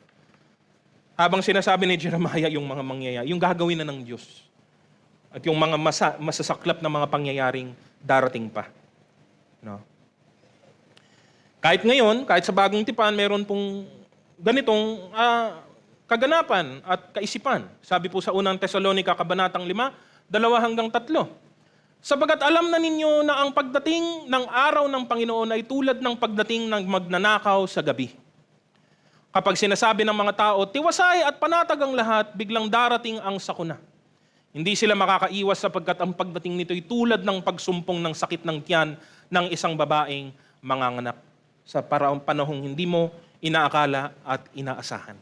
Habang sinasabi ni Jeremiah yung mga mangyayari, yung gagawin na ng Diyos. At yung mga masasaklap na mga pangyayaring darating pa. No? Kahit ngayon, kahit sa bagong tipan, meron pong ganitong kaganapan at kaisipan. Sabi po sa unang Tesalonica, Kabanatang 5, 2-3. Sabagat alam na ninyo na ang pagdating ng araw ng Panginoon ay tulad ng pagdating ng magnanakaw sa gabi. Kapag sinasabi ng mga tao, tiwasay at panatag ang lahat, biglang darating ang sakuna. Hindi sila makakaiwas sapagkat ang pagdating nito ay tulad ng pagsumpong ng sakit ng tiyan ng isang babaeng manganganak sa panahong hindi mo inaakala at inaasahan.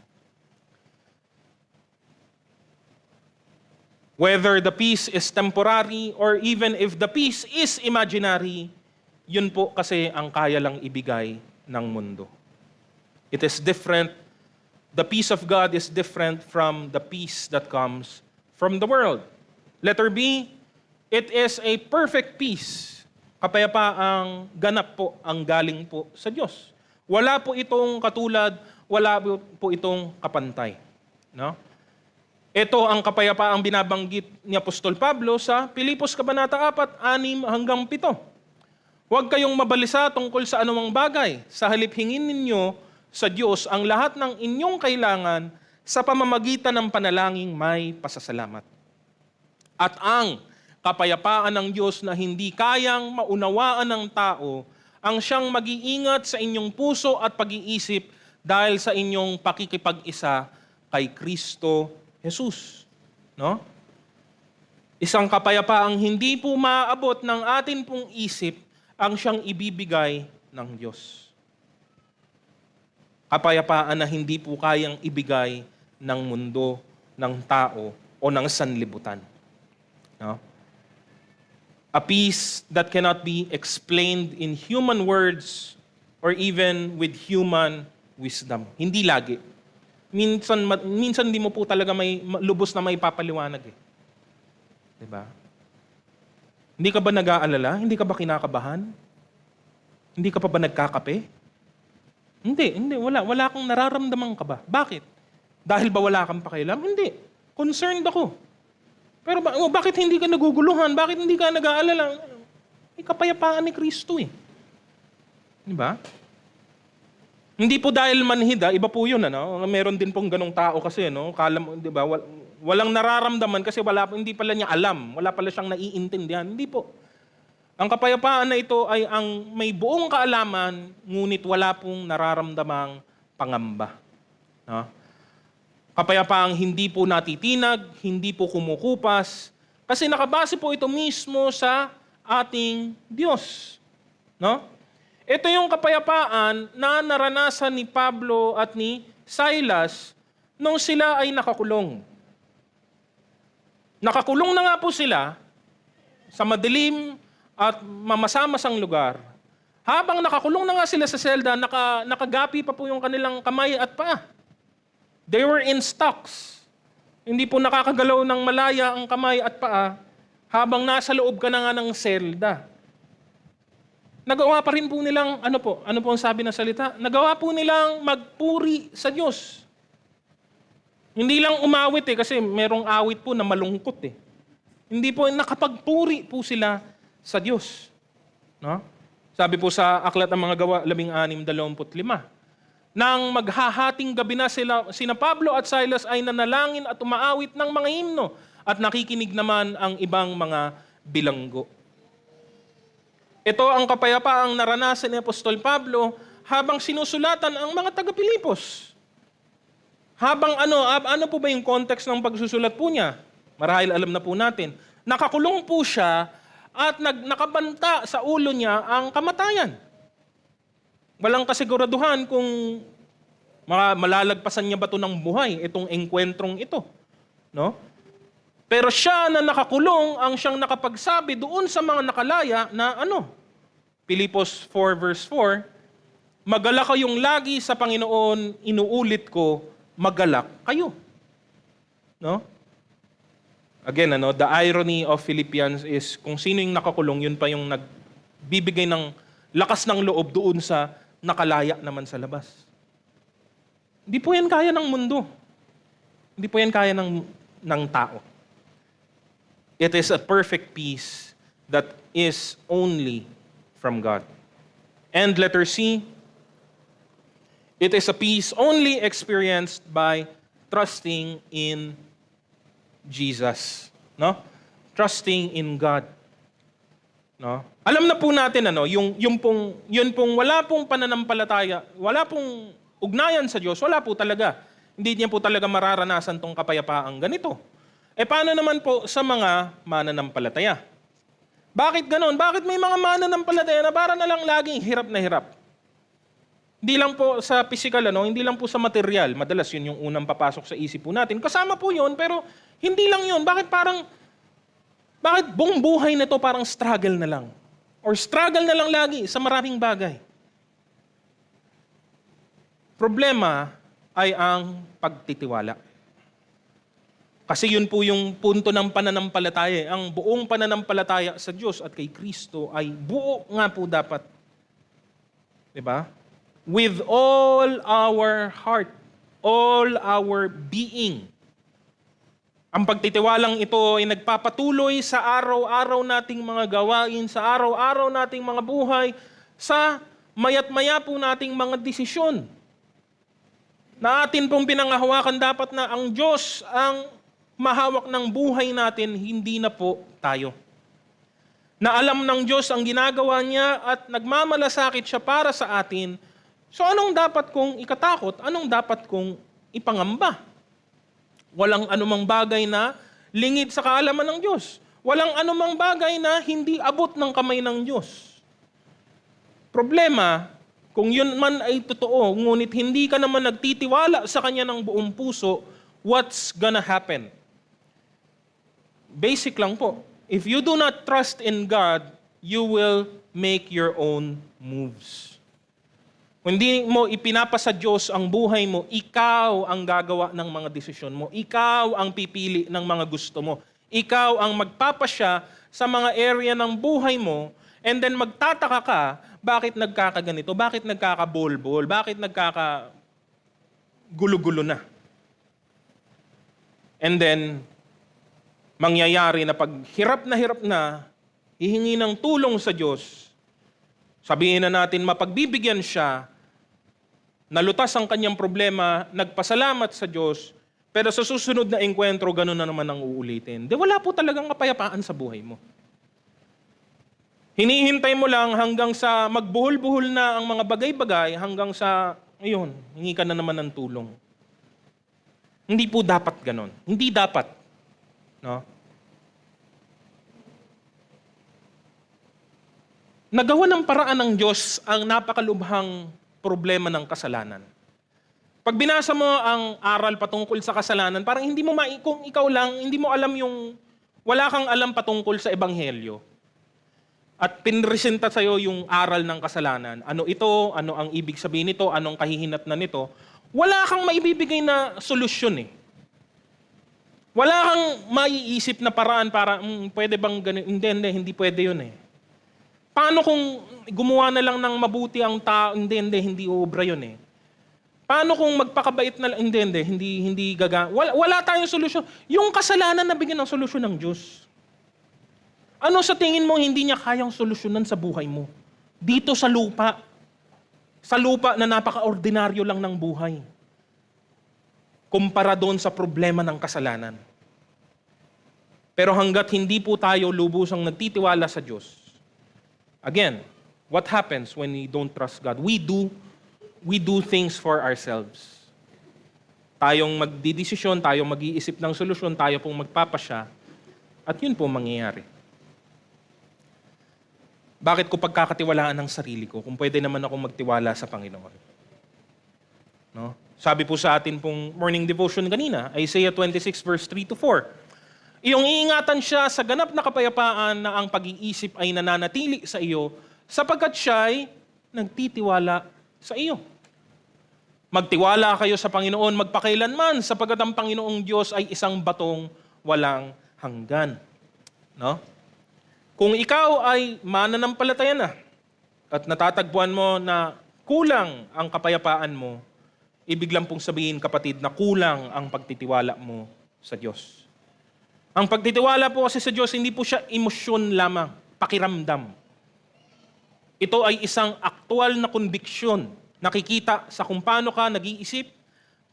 Whether the peace is temporary or even if the peace is imaginary, yun po kasi ang kaya lang ibigay ng mundo. It is different. The peace of God is different from the peace that comes from the world. Letter B, it is a perfect peace. Kapayapaang ganap po ang galing po sa Diyos. Wala po itong katulad, wala po itong kapantay. No? Ito ang kapayapaang binabanggit ni Apostol Pablo sa Pilipos Kabanata 4, 6-7. Huwag kayong mabalisa tungkol sa anumang bagay. Sa halip hingin ninyo sa Diyos ang lahat ng inyong kailangan sa pamamagitan ng panalangin may pasasalamat. At ang kapayapaan ng Diyos na hindi kayang maunawaan ng tao ang siyang mag-iingat sa inyong puso at pag-iisip dahil sa inyong pakikipag-isa kay Kristo Jesus. No? Isang kapayapaang hindi po maaabot ng atin pong isip ang siyang ibibigay ng Diyos. Kapayapaan na hindi po kayang ibigay ng mundo, ng tao, o ng sanlibutan. No? A peace that cannot be explained in human words or even with human wisdom. Hindi lagi. Minsan hindi mo po talaga may lubos na may papaliwanag eh. 'Di ba? Hindi ka ba nag-aalala? Hindi ka ba kinakabahan? Hindi ka pa ba nagkakape? Hindi, wala kang nararamdaman ka ba? Bakit? Dahil ba wala kang pakialam? Hindi. Concerned ako. Pero bakit hindi ka naguguluhan? Bakit hindi ka nag-aalala? May kapayapaan ni Kristo eh. Di ba? Hindi po dahil manhid, iba po yun. Meron din pong ganong tao kasi, kala mo, di ba? Walang nararamdaman kasi hindi pala niya alam. Wala pala siyang naiintindihan. Hindi po. Ang kapayapaan na ito ay ang may buong kaalaman, ngunit wala pong nararamdamang pangamba. No? Kapayapaang hindi po natitinag, hindi po kumukupas, kasi nakabase po ito mismo sa ating Diyos. No? Ito yung kapayapaan na naranasan ni Pablo at ni Silas nung sila ay nakakulong. Nakakulong na nga po sila sa madilim at mamasamasang lugar. Habang nakakulong na nga sila sa selda, nakagapi pa po yung kanilang kamay at paa. They were in stocks. Hindi po nakakagalaw ng malaya ang kamay at paa habang nasa loob ka na nga ng selda. Nagawa pa rin po nilang, ano po ang sabi ng salita? Nagawa po nilang magpuri sa Diyos. Hindi lang umawit kasi merong awit po na malungkot Hindi po, nakapagpuri po sila sa Diyos. No? Sabi po sa Aklat ng Mga Gawa 16:25, nang maghahating gabi na sina Pablo at Silas ay nanalangin at umaawit ng mga himno at nakikinig naman ang ibang mga bilanggo. Ito ang kapayapaang naranasan ni Apostol Pablo habang sinusulatan ang mga taga-Pilipos. Habang ano po ba yung context ng pagsusulat po niya? Marahil alam na po natin. Nakakulong po siya at nakabanta sa ulo niya ang kamatayan. Walang kasiguraduhan kung malalagpasan niya ba ito ng buhay, itong engkwentrong ito. No? Pero siya na nakakulong ang siyang nakapagsabi doon sa mga nakalaya na Pilipos 4:4, magalak kayong lagi sa Panginoon, inuulit ko, magalak kayo. No? Again, the irony of Philippians is kung sino yung nakakulong, yun pa yung nagbibigay ng lakas ng loob doon sa nakalaya naman sa labas. Hindi po yan kaya ng mundo. Hindi po yan kaya ng tao. It is a perfect peace that is only from God. And letter C, it is a peace only experienced by trusting in Jesus. No? Trusting in God. No? Alam na po natin yun pong wala pong pananampalataya, wala pong ugnayan sa Diyos, wala po talaga. Hindi niya po talaga mararanasan tong kapayapaang ganito. Paano naman po sa mga mananampalataya? Bakit ganon? Bakit may mga mananampalataya na para na lang laging hirap na hirap? Hindi lang po sa physical, hindi lang po sa material. Madalas yun yung unang papasok sa isip po natin. Kasama po yun, pero hindi lang yun. Bakit buong buhay na to parang struggle na lang? Or struggle na lang lagi sa maraming bagay? Problema ay ang pagtitiwala. Kasi yun po yung punto ng pananampalataya. Ang buong pananampalataya sa Diyos at kay Kristo ay buo nga po dapat. Diba? With all our heart, all our being. Ang pagtitiwalang ito ay nagpapatuloy sa araw-araw nating mga gawain, sa araw-araw nating mga buhay, sa mayat-maya po nating mga desisyon. Na atin pong pinangahawakan dapat na ang Diyos ang mahawak ng buhay natin, hindi na po tayo. Na alam ng Diyos ang ginagawa niya at nagmamalasakit siya para sa atin. So anong dapat kong ikatakot? Anong dapat kong ipangamba? Walang anumang bagay na lingid sa kaalaman ng Diyos. Walang anumang bagay na hindi abot ng kamay ng Diyos. Problema, Kung yun man ay totoo, ngunit hindi ka naman nagtitiwala sa Kanya ng buong puso, what's gonna happen? Basic lang po. If you do not trust in God, you will make your own moves. Kung hindi mo ipinapasa Diyos ang buhay mo, ikaw ang gagawa ng mga desisyon mo. Ikaw ang pipili ng mga gusto mo. Ikaw ang magpapasya sa mga area ng buhay mo, and then magtataka ka, bakit nagkakaganito? Bakit nagkakabolbol? Bakit nagkakagulo-gulo na? And then, mangyayari na pag hirap na, hihingi ng tulong sa Diyos, sabihin na natin mapagbibigyan siya, nalutas ang kanyang problema, nagpasalamat sa Diyos, pero sa susunod na engkwentro, ganun na naman ang uulitin. Di wala po talagang kapayapaan sa buhay mo. Hinihintay mo lang hanggang sa magbuhol-buhol na ang mga bagay-bagay, hanggang sa, ayun, hingi ka na naman ng tulong. Hindi po dapat ganon. Hindi dapat. No? Nagawa ng paraan ng Diyos ang napakalubhang problema ng kasalanan. Pag binasa mo ang aral patungkol sa kasalanan, parang hindi mo kung ikaw lang, hindi mo alam wala kang alam patungkol sa Ebanghelyo. At pinresenta sa'yo yung aral ng kasalanan. Ano ito? Ano ang ibig sabihin nito? Anong kahihinatnan nito? Wala kang maibibigay na solusyon eh. Wala kang maiisip na paraan para, pwede bang ganun? Hindi pwede yun eh. Paano kung gumawa na lang ng mabuti ang tao? Hindi obra yun eh. Paano kung magpakabait na lang? Hindi wala tayong solusyon. Yung kasalanan na bigyan ng solusyon ng Diyos. Ano sa tingin mo hindi niya kayang solusyonan sa buhay mo? Dito sa lupa. Sa lupa na napaka-ordinaryo lang ng buhay. Kumpara doon sa problema ng kasalanan. Pero hanggat hindi po tayo lubusang nagtitiwala sa Diyos, again, what happens when we don't trust God? We do things for ourselves. Tayong magdidesisyon, tayong mag-iisip ng solusyon, tayo pong magpapasya, at yun po mangyayari. Bakit ko pagkakatiwalaan ng sarili ko kung pwede naman akong magtiwala sa Panginoon? No? Sabi po sa atin pong morning devotion kanina, Isaiah 26 verse 3-4. Iyong iingatan siya sa ganap na kapayapaan na ang pag-iisip ay nananatili sa iyo sapagkat siya'y nagtitiwala sa iyo. Magtiwala kayo sa Panginoon magpakailanman sapagkat ang Panginoong Diyos ay isang batong walang hanggan. No? Kung ikaw ay mananampalataya na at natatagpuan mo na kulang ang kapayapaan mo, ibig lang pong sabihin, kapatid, na kulang ang pagtitiwala mo sa Diyos. Ang pagtitiwala po kasi sa Diyos, hindi po siya emosyon lamang, pakiramdam. Ito ay isang aktual na konbiksyon. Nakikita sa kung paano ka nag-iisip,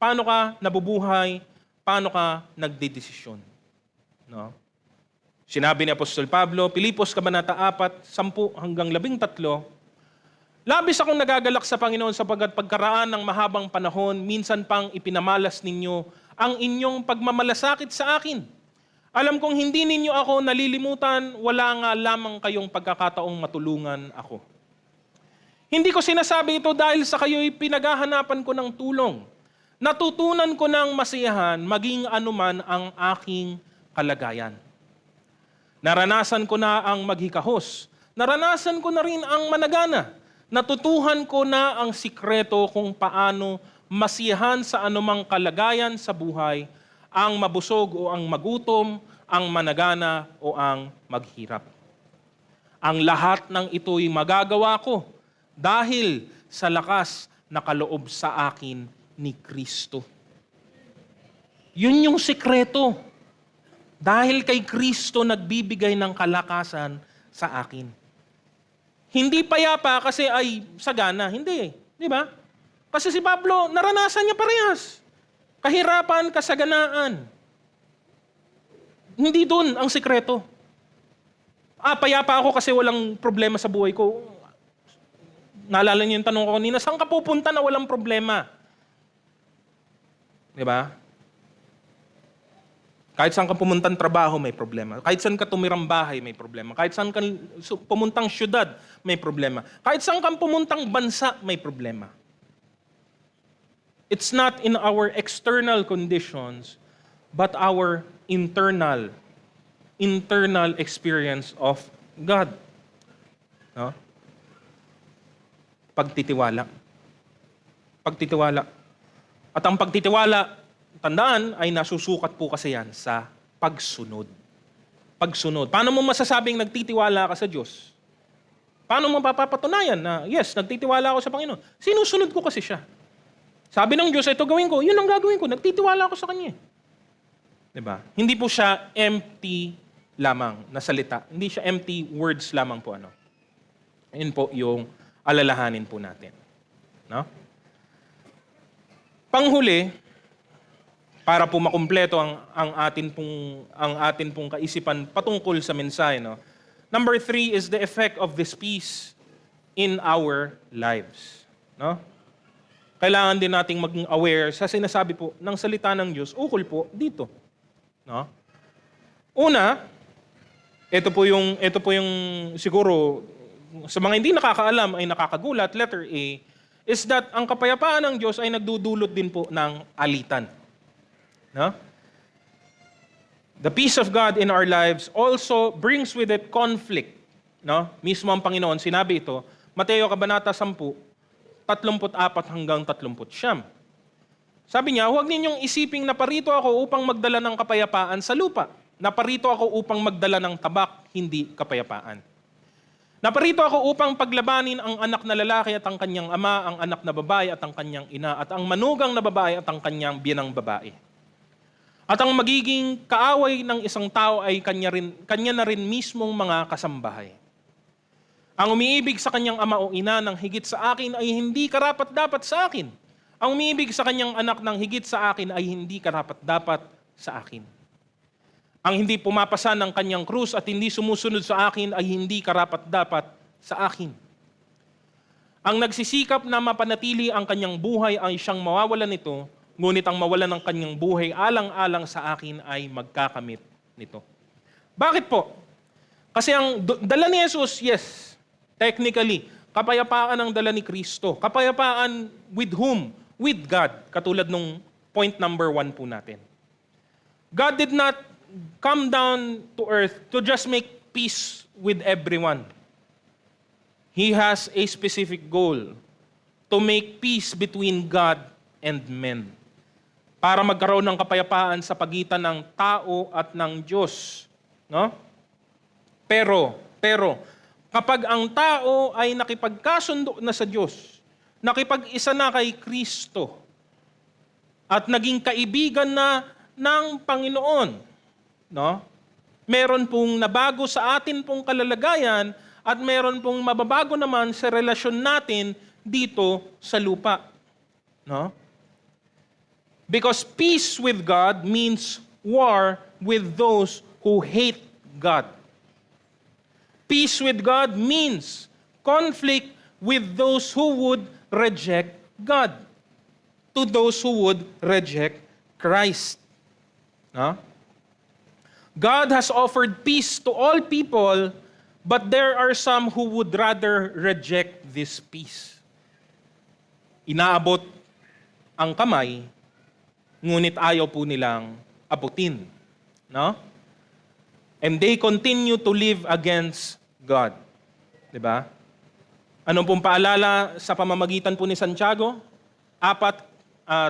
paano ka nabubuhay, paano ka nagdedesisyon. No? Sinabi ni Apostol Pablo, Pilipos Kabanata 4, 10-13, labis akong nagagalak sa Panginoon sapagkat pagkaraan ng mahabang panahon, minsan pang ipinamalas ninyo ang inyong pagmamalasakit sa akin. Alam kong hindi ninyo ako nalilimutan, wala nga lamang kayong pagkakataong matulungan ako. Hindi ko sinasabi ito dahil sa kayo'y pinaghahanapan ko ng tulong. Natutunan ko ng masiyahan maging anuman ang aking kalagayan. Naranasan ko na ang maghikahos. Naranasan ko na rin ang managana. Natutuhan ko na ang sikreto kung paano masiyahan sa anumang kalagayan sa buhay, ang mabusog o ang magutom, ang managana o ang maghirap. Ang lahat ng ito'y magagawa ko dahil sa lakas na kaloob sa akin ni Kristo. Yun yung sikreto. Dahil kay Kristo nagbibigay ng kalakasan sa akin. Hindi payapa kasi ay sagana. Hindi. Di ba? Kasi si Pablo, naranasan niya parehas. Kahirapan, kasaganaan. Hindi doon ang sikreto. Payapa ako kasi walang problema sa buhay ko. Naalala niyo yung tanong ko kanina, saan ka pupunta na walang problema? Di ba? Kahit saan ka pumuntang trabaho, may problema. Kahit saan ka tumirang bahay, may problema. Kahit saan ka pumuntang syudad, may problema. Kahit saan ka pumuntang bansa, may problema. It's not in our external conditions, but our internal experience of God. No? Pagtitiwala. Pagtitiwala. At ang pagtitiwala, tandaan, ay nasusukat po kasi yan sa pagsunod. Pagsunod. Paano mo masasabing nagtitiwala ka sa Diyos? Paano mo mapapatunayan na, yes, nagtitiwala ako sa Panginoon? Sinusunod ko kasi siya. Sabi ng Diyos, ito gawin ko, yun ang gagawin ko. Nagtitiwala ako sa Kanya. Diba? Hindi po siya empty lamang na salita. Hindi siya empty words lamang po. Yun po yung alalahanin po natin. No? Panghuli, para po makumpleto ang atin pong kaisipan patungkol sa mensahe. No? Number 3 is the effect of this peace in our lives. No? Kailangan din nating maging aware sa sinasabi po ng salita ng Diyos ukol po dito. No? Una, ito po yung siguro sa mga hindi nakakaalam ay nakakagulat, letter A, is that ang kapayapaan ng Diyos ay nagdudulot din po ng alitan. No? The peace of God in our lives also brings with it conflict. No? Mismo ang Panginoon sinabi ito, Mateo Kabanata 10, 34 hanggang 39. Sabi niya, huwag ninyong isiping naparito ako upang magdala ng kapayapaan sa lupa. Naparito ako upang magdala ng tabak, hindi kapayapaan. Naparito ako upang paglabanin ang anak na lalaki at ang kanyang ama, ang anak na babae at ang kanyang ina, at ang manugang na babae at ang kanyang biyanang babae. At ang magiging kaaway ng isang tao ay kanya na rin mismong mga kasambahay. Ang umiibig sa kanyang ama o ina ng higit sa akin ay hindi karapat-dapat sa akin. Ang umiibig sa kanyang anak ng higit sa akin ay hindi karapat-dapat sa akin. Ang hindi pumapasa ng kanyang krus at hindi sumusunod sa akin ay hindi karapat-dapat sa akin. Ang nagsisikap na mapanatili ang kanyang buhay ay siyang mawawalan nito, ngunit ang mawalan ng kanyang buhay alang-alang sa akin ay magkakamit nito. Bakit po? Kasi ang dala ni Jesus, yes, technically, kapayapaan ang dala ni Kristo. Kapayapaan with whom? With God. Katulad nung point number 1 po natin. God did not come down to earth to just make peace with everyone. He has a specific goal to make peace between God and men. Para magkaroon ng kapayapaan sa pagitan ng tao at ng Diyos. No? Pero, kapag ang tao ay nakipagkasundo na sa Diyos, nakipag-isa na kay Kristo, at naging kaibigan na ng Panginoon, no? Meron pong nabago sa atin pong kalalagayan at meron pong mababago naman sa relasyon natin dito sa lupa. No? Because peace with God means war with those who hate God. Peace with God means conflict with those who would reject God, to those who would reject Christ. No? God has offered peace to all people, but there are some who would rather reject this peace. Inaabot ang kamay, ngunit ayaw po nilang abutin. No? And they continue to live against God. Diba? Anong pong paalala sa pamamagitan po ni Santiago? 4,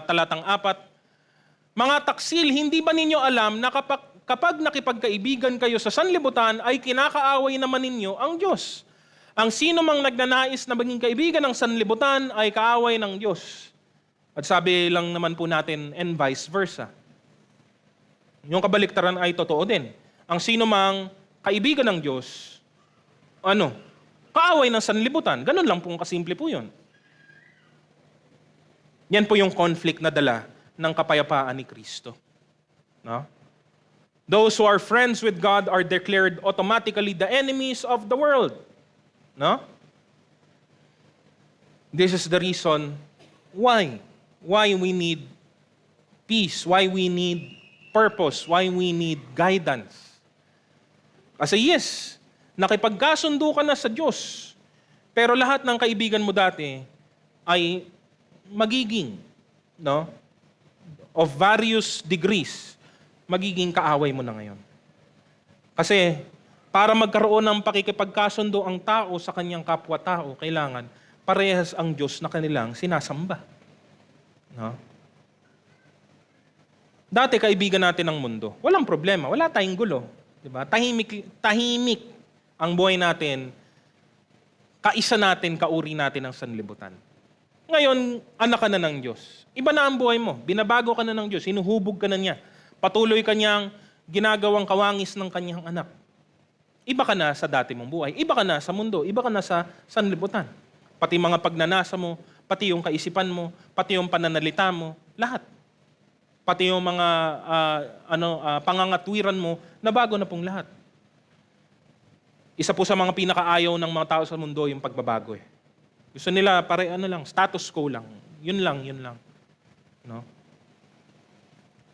talatang 4. Mga taksil, hindi ba ninyo alam na kapag nakipagkaibigan kayo sa sanlibutan, ay kinakaaway naman ninyo ang Diyos? Ang sino mang nagnanais na maging kaibigan ng sanlibutan ay kaaway ng Diyos. At sabi lang naman po natin, and vice versa. Yung kabaliktaran ay totoo din. Ang sino mang kaibigan ng Diyos, kaaway ng sanlibutan. Ganun lang pong kasimple po yun. Yan po yung conflict na dala ng kapayapaan ni Kristo. No? Those who are friends with God are declared automatically the enemies of the world. No? This is the reason why we need peace, why we need purpose, why we need guidance. Kasi yes, nakipagkasundo ka na sa Diyos, pero lahat ng kaibigan mo dati ay magiging, no, of various degrees, magiging kaaway mo na ngayon. Kasi para magkaroon ng pakikipagkasundo ang tao sa kanyang kapwa-tao, kailangan parehas ang Diyos na kanilang sinasamba. No? Dati kaibigan natin ng mundo, walang problema, wala tayong gulo. Diba? Tahimik ang buhay natin, kaisa natin, kauri natin ng sanlibutan. Ngayon, anak ka na ng Diyos. Iba na ang buhay mo. Binabago ka na ng Diyos. Hinuhubog ka na niya. Patuloy ka niyang ginagawang kawangis ng kanyang anak. Iba ka na sa dati mong buhay. Iba ka na sa mundo. Iba ka na sa sanlibutan. Pati mga pagnanasa mo, pati yung kaisipan mo, pati yung pananalita mo, lahat. Pati yung mga pangangatwiran mo, nabago na pong lahat. Isa po sa mga pinakaayaw ng mga tao sa mundo yung pagbabago eh. Gusto nila status quo lang. Yun lang. No?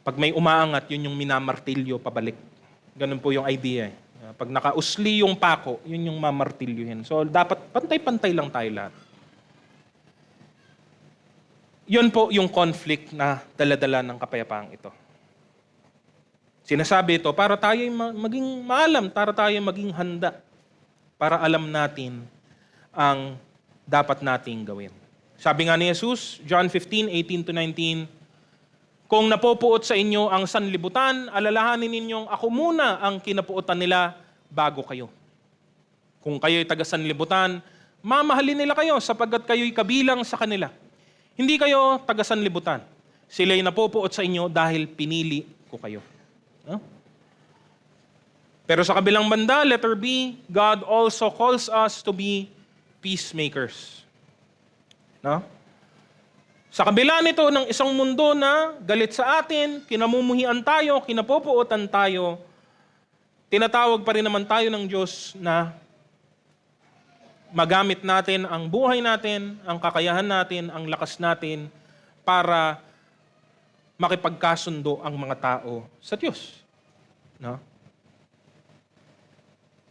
Pag may umaangat, yun yung minamartilyo pabalik. Ganun po yung idea eh. Pag nakausli yung pako, yun yung mamartilyohin. So dapat pantay-pantay lang tayo lahat. Yun po yung conflict na dala-dala ng kapayapaang ito. Sinasabi ito para tayo maging maalam, para tayo maging handa, para alam natin ang dapat nating gawin. Sabi nga ni Jesus, John 15:18-19, kung napupuot sa inyo ang sanlibutan, alalahanin ninyong ako muna ang kinapuotan nila bago kayo. Kung kayo'y taga sanlibutan, mamahalin nila kayo sapagkat kayo'y kabilang sa kanila. Hindi kayo taga sanlibutan. Sila'y napupuot sa inyo dahil pinili ko kayo. No? Pero sa kabilang banda, letter B, God also calls us to be peacemakers. No? Sa kabila nito ng isang mundo na galit sa atin, kinamumuhian tayo, kinapupuotan tayo, tinatawag pa rin naman tayo ng Diyos na magamit natin ang buhay natin, ang kakayahan natin, ang lakas natin para makipagkasundo ang mga tao sa Diyos. No?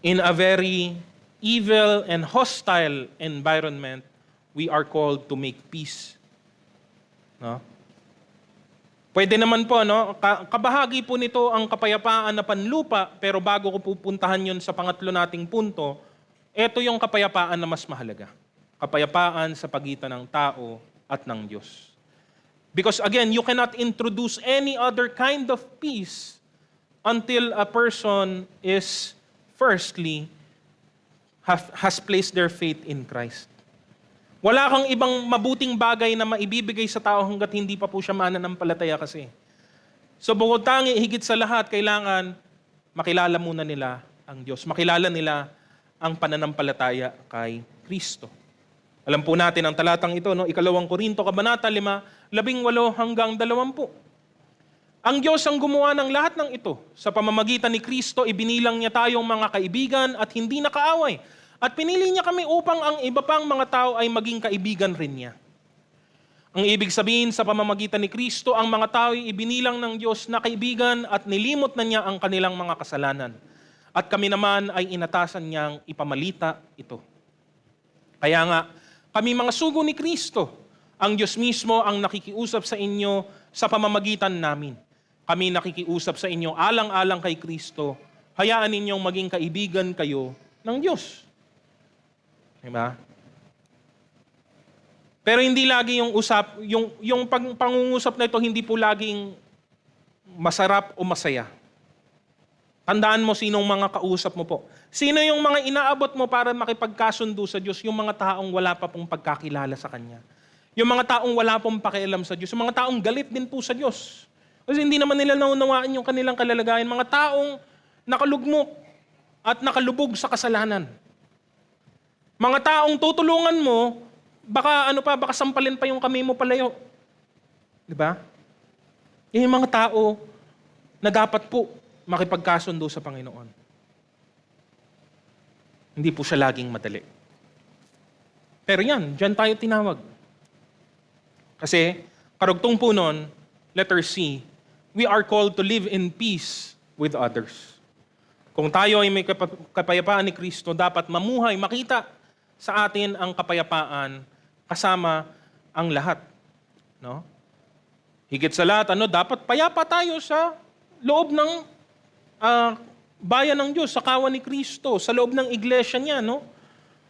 In a very evil and hostile environment, we are called to make peace. No? Pwede naman po, no? Kabahagi po nito ang kapayapaan na panlupa, pero bago ko pupuntahan yun sa pangatlo nating punto, ito yung kapayapaan na mas mahalaga. Kapayapaan sa pagitan ng tao at ng Diyos. Because again, you cannot introduce any other kind of peace until a person is firstly has placed their faith in Christ. Wala kang ibang mabuting bagay na maibibigay sa tao hanggat hindi pa po siya mananampalataya kasi. So bukod tangi, higit sa lahat, kailangan makilala muna nila ang Diyos. Makilala nila ang pananampalataya kay Kristo. Alam po natin ang talatang ito, no? 2 Korinto, Kabanata 5, 18-20. Ang Diyos ang gumawa ng lahat ng ito. Sa pamamagitan ni Kristo, ibinilang niya tayong mga kaibigan at hindi nakaaway. At pinili niya kami upang ang iba pang mga tao ay maging kaibigan rin niya. Ang ibig sabihin sa pamamagitan ni Kristo, ang mga tao ay ibinilang ng Diyos na kaibigan at nilimot na niya ang kanilang mga kasalanan. At kami naman ay inatasan niyang ipamalita ito. Kaya nga, kami mga sugo ni Kristo, ang Diyos mismo ang nakikiusap sa inyo sa pamamagitan namin. Kami nakikiusap sa inyo alang-alang kay Kristo, hayaan ninyong maging kaibigan kayo ng Diyos. Diba? Pero hindi lagi yung pangungusap na ito, hindi po laging masarap o masaya. Tandaan mo sinong mga kausap mo po. Sino yung mga inaabot mo para makipagkasundo sa Diyos? Yung mga taong wala pa pong pagkakilala sa Kanya. Yung mga taong wala pong pakialam sa Diyos. Yung mga taong galit din po sa Diyos. Kasi hindi naman nila naunawaan yung kanilang kalalagayan. Mga taong nakalugmok at nakalubog sa kasalanan. Mga taong tutulungan mo, baka sampalin pa yung kamay mo palayo. Di ba? Yung mga tao na dapat po makipagkasundo sa Panginoon. Hindi po siya laging madali. Pero yan, dyan tayo tinawag. Kasi, karugtong po nun, letter C, we are called to live in peace with others. Kung tayo ay may kapayapaan ni Kristo, dapat mamuhay, makita sa atin ang kapayapaan kasama ang lahat. No? Higit sa lahat, dapat payapa tayo sa loob ng bayan ng Diyos, sa kawan ni Kristo, sa loob ng iglesia niya. No?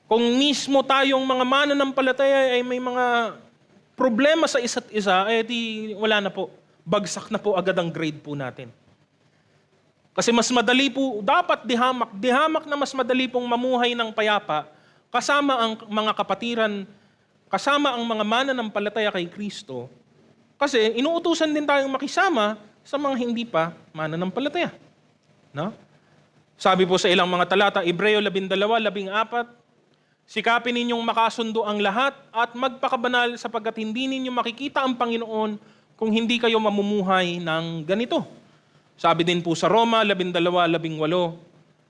Kung mismo tayong mga mananampalataya ay may mga problema sa isa't isa, di wala na po. Bagsak na po agad ang grade po natin. Kasi mas madali po, dapat dihamak na mas madali pong mamuhay ng payapa kasama ang mga kapatiran, kasama ang mga mananampalataya kay Kristo. Kasi inuutusan din tayong makisama sa mga hindi pa mananampalataya. No? Sabi po sa ilang mga talata, Hebreo 12:14, sikapin ninyong makasundo ang lahat at magpakabanal sapagkat hindi ninyo makikita ang Panginoon kung hindi kayo mamumuhay ng ganito. Sabi din po sa Roma 12:18,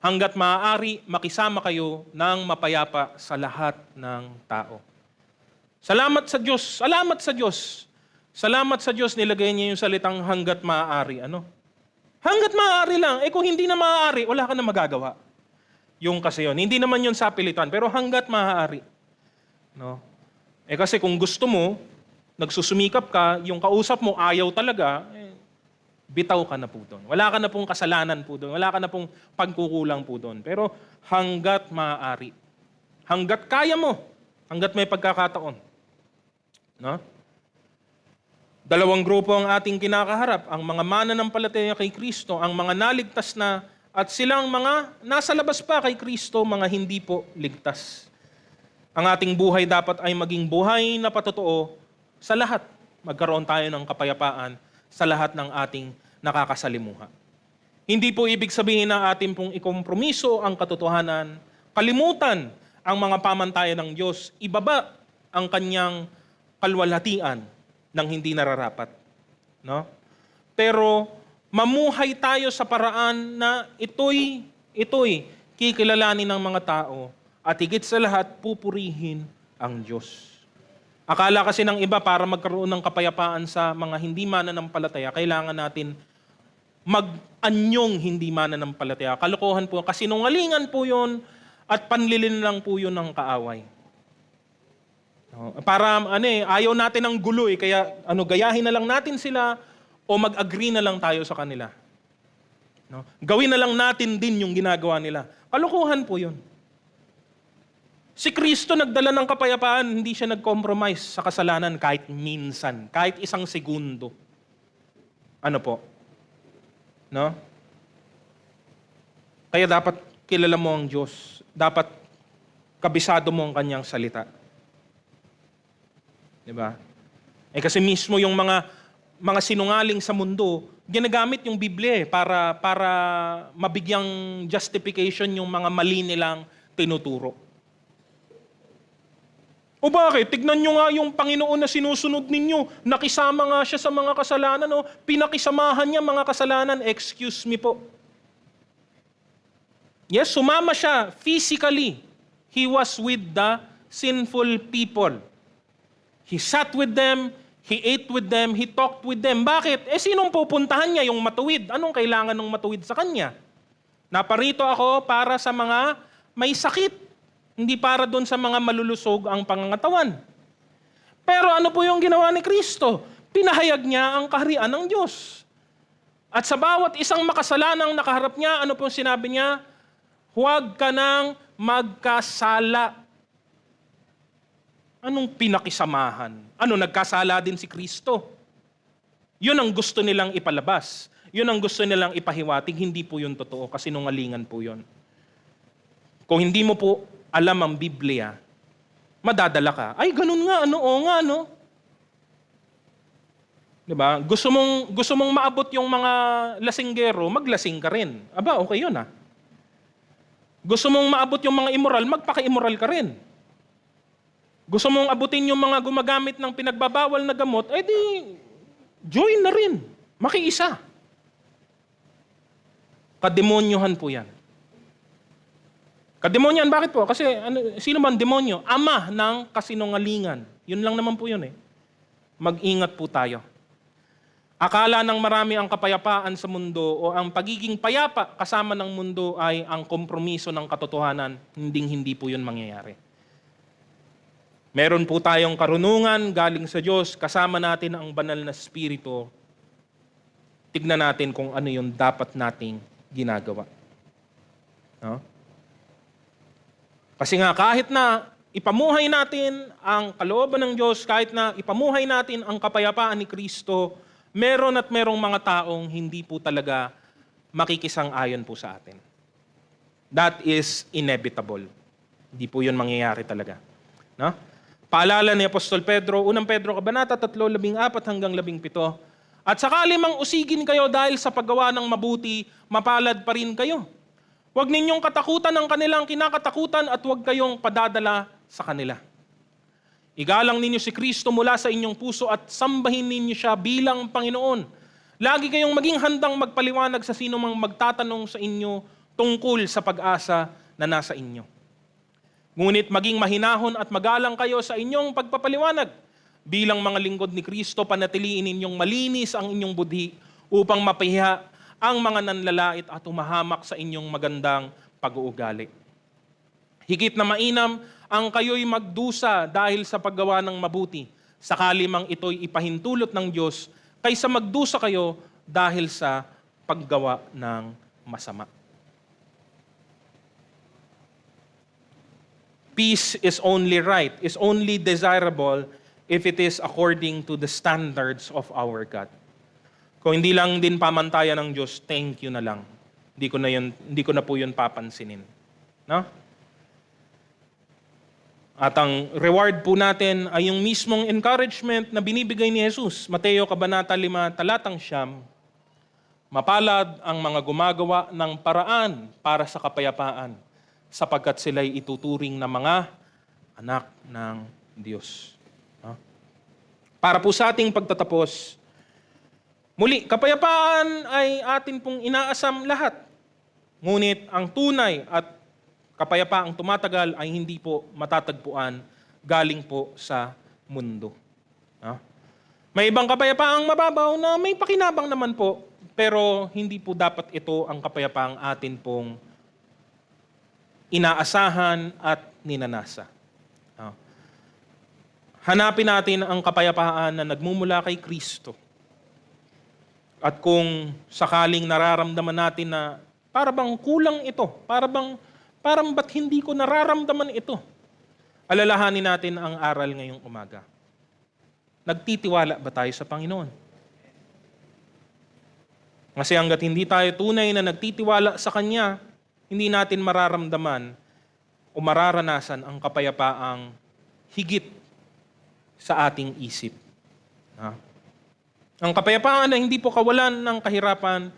hanggat maaari makisama kayo ng mapayapa sa lahat ng tao. Salamat sa Diyos, salamat sa Diyos. Salamat sa Diyos, nilagay niya yung salitang hanggat maaari. Hanggat maaari lang. Kung hindi na maaari, wala ka na magagawa. Yung kasi yun. Hindi naman yun sa pilitan, pero hanggat maaari. No? Kasi kung gusto mo, nagsusumikap ka, yung kausap mo ayaw talaga, bitaw ka na po doon. Wala ka na pong kasalanan po doon. Wala ka na pong pagkukulang po doon. Pero hanggat maaari. Hanggat kaya mo. Hanggat may pagkakataon. No? Dalawang grupo ang ating kinakaharap. Ang mga mananampalataya kay Kristo, ang mga naligtas na, at silang mga nasa labas pa kay Kristo, mga hindi po ligtas. Ang ating buhay dapat ay maging buhay na patotoo sa lahat. Magkaroon tayo ng kapayapaan sa lahat ng ating nakakasalimuha. Hindi po ibig sabihin na ating pong ikompromiso ang katotohanan, kalimutan ang mga pamantayan ng Diyos, ibaba ang kanyang kalwalhatian ng hindi nararapat. No? Pero mamuhay tayo sa paraan na ito'y kikilalanin ng mga tao at higit sa lahat pupurihin ang Diyos. Akala kasi ng iba para magkaroon ng kapayapaan sa mga hindi mananampalataya, kailangan natin mag-anyong hindi mananampalataya. Kalokohan po, kasinungalingan po yun at panlilin lang po yun ng kaaway. Para ayaw natin ng gulo kaya gayahin na lang natin sila o mag-agree na lang tayo sa kanila. No? Gawin na lang natin din yung ginagawa nila. Kalokohan po yun. Si Kristo nagdala ng kapayapaan, hindi siya nag-compromise sa kasalanan kahit minsan, kahit isang segundo. Ano po? No? Kaya dapat kilala mo ang Diyos. Dapat kabisado mo ang kanyang salita. Diba? Kasi mismo yung mga sinungaling sa mundo, ginagamit yung Biblia para mabigyang justification yung mga mali nilang tinuturo. O bakit? Tignan nyo nga yung Panginoon na sinusunod ninyo. Nakisama nga siya sa mga kasalanan. Pinakisamahan niya mga kasalanan. Excuse me po. Yes, sumama siya physically. He was with the sinful people. He sat with them, he ate with them, he talked with them. Bakit? Sinong pupuntahan niya? Yung matuwid. Anong kailangan ng matuwid sa kanya? Naparito ako para sa mga may sakit. Hindi para doon sa mga malulusog ang pangangatawan. Pero ano po yung ginawa ni Kristo? Pinahayag niya ang kaharian ng Diyos. At sa bawat isang makasalanang nakaharap niya, ano po sinabi niya? Huwag ka nang magkasala. Anong pinakisamahan? Nagkasala din si Kristo? Yun ang gusto nilang ipalabas. Yun ang gusto nilang ipahiwatig. Hindi po yun totoo. Kasinungalingan po yun. Kung hindi mo po alam ang Biblia, madadala ka. Ay, ganun nga, oo nga, Diba? Gusto mong maabot yung mga lasinggero, maglasing ka rin. Aba, okay yun Gusto mong maabot yung mga immoral, magpaka-immoral ka rin. Gusto mong abutin yung mga gumagamit ng pinagbabawal na gamot, join na rin. Makiisa. Kademonyohan po yan. Kademonyan, bakit po? Kasi sino man demonyo? Ama ng kasinungalingan. Yun lang naman po yun Mag-ingat po tayo. Akala ng marami ang kapayapaan sa mundo o ang pagiging payapa kasama ng mundo ay ang kompromiso ng katotohanan. Hindi po yun mangyayari. Meron po tayong karunungan galing sa Diyos, kasama natin ang banal na Espiritu. Tignan natin kung ano yung dapat nating ginagawa. No? Kasi nga kahit na ipamuhay natin ang kalooban ng Diyos, kahit na ipamuhay natin ang kapayapaan ni Kristo, meron at merong mga taong hindi po talaga makikisang-ayon po sa atin. That is inevitable. Hindi po yun mangyayari talaga. No? Paalala ni Apostol Pedro, unang Pedro, Kabanata 3:14-17, at sakali mang usigin kayo dahil sa paggawa ng mabuti, mapalad pa rin kayo. Huwag ninyong katakutan ang kanilang kinakatakutan at huwag kayong padadala sa kanila. Igalang ninyo si Kristo mula sa inyong puso at sambahin ninyo siya bilang Panginoon. Lagi kayong maging handang magpaliwanag sa sino mang magtatanong sa inyo tungkol sa pag-asa na nasa inyo. Ngunit maging mahinahon at magalang kayo sa inyong pagpapaliwanag. Bilang mga lingkod ni Kristo, panatiliin ninyong malinis ang inyong budhi upang mapahiya ang mga nanlalait at umahamak sa inyong magandang pag-uugali. Higit na mainam ang kayo'y magdusa dahil sa paggawa ng mabuti, sakali mang ito'y ipahintulot ng Diyos, kaysa magdusa kayo dahil sa paggawa ng masama. Peace is only right, is only desirable if it is according to the standards of our God. Kung hindi lang din pamantayan ng Diyos, thank you na lang. Hindi ko na po yun papansinin. No? At ang reward po natin ay yung mismong encouragement na binibigay ni Jesus. Mateo Kabanata 5:9, mapalad ang mga gumagawa ng paraan para sa kapayapaan, sapagkat sila'y ituturing na mga anak ng Diyos. No? Para po sa ating pagtatapos, muli, kapayapaan ay atin pong inaasam lahat. Ngunit ang tunay at kapayapaang tumatagal ay hindi po matatagpuan galing po sa mundo. No? May ibang kapayapaang mababaw na may pakinabang naman po, pero hindi po dapat ito ang kapayapaang atin pong inaasahan at ninanasa. No? Hanapin natin ang kapayapaan na nagmumula kay Kristo. At kung sakaling nararamdaman natin na para bang kulang ito, parang ba't hindi ko nararamdaman ito, alalahanin natin ang aral ngayong umaga. Nagtitiwala ba tayo sa Panginoon? Kasi hanggat hindi tayo tunay na nagtitiwala sa Kanya, hindi natin mararamdaman o mararanasan ang kapayapaang higit sa ating isip. Ang kapayapaan na hindi po kawalan ng kahirapan,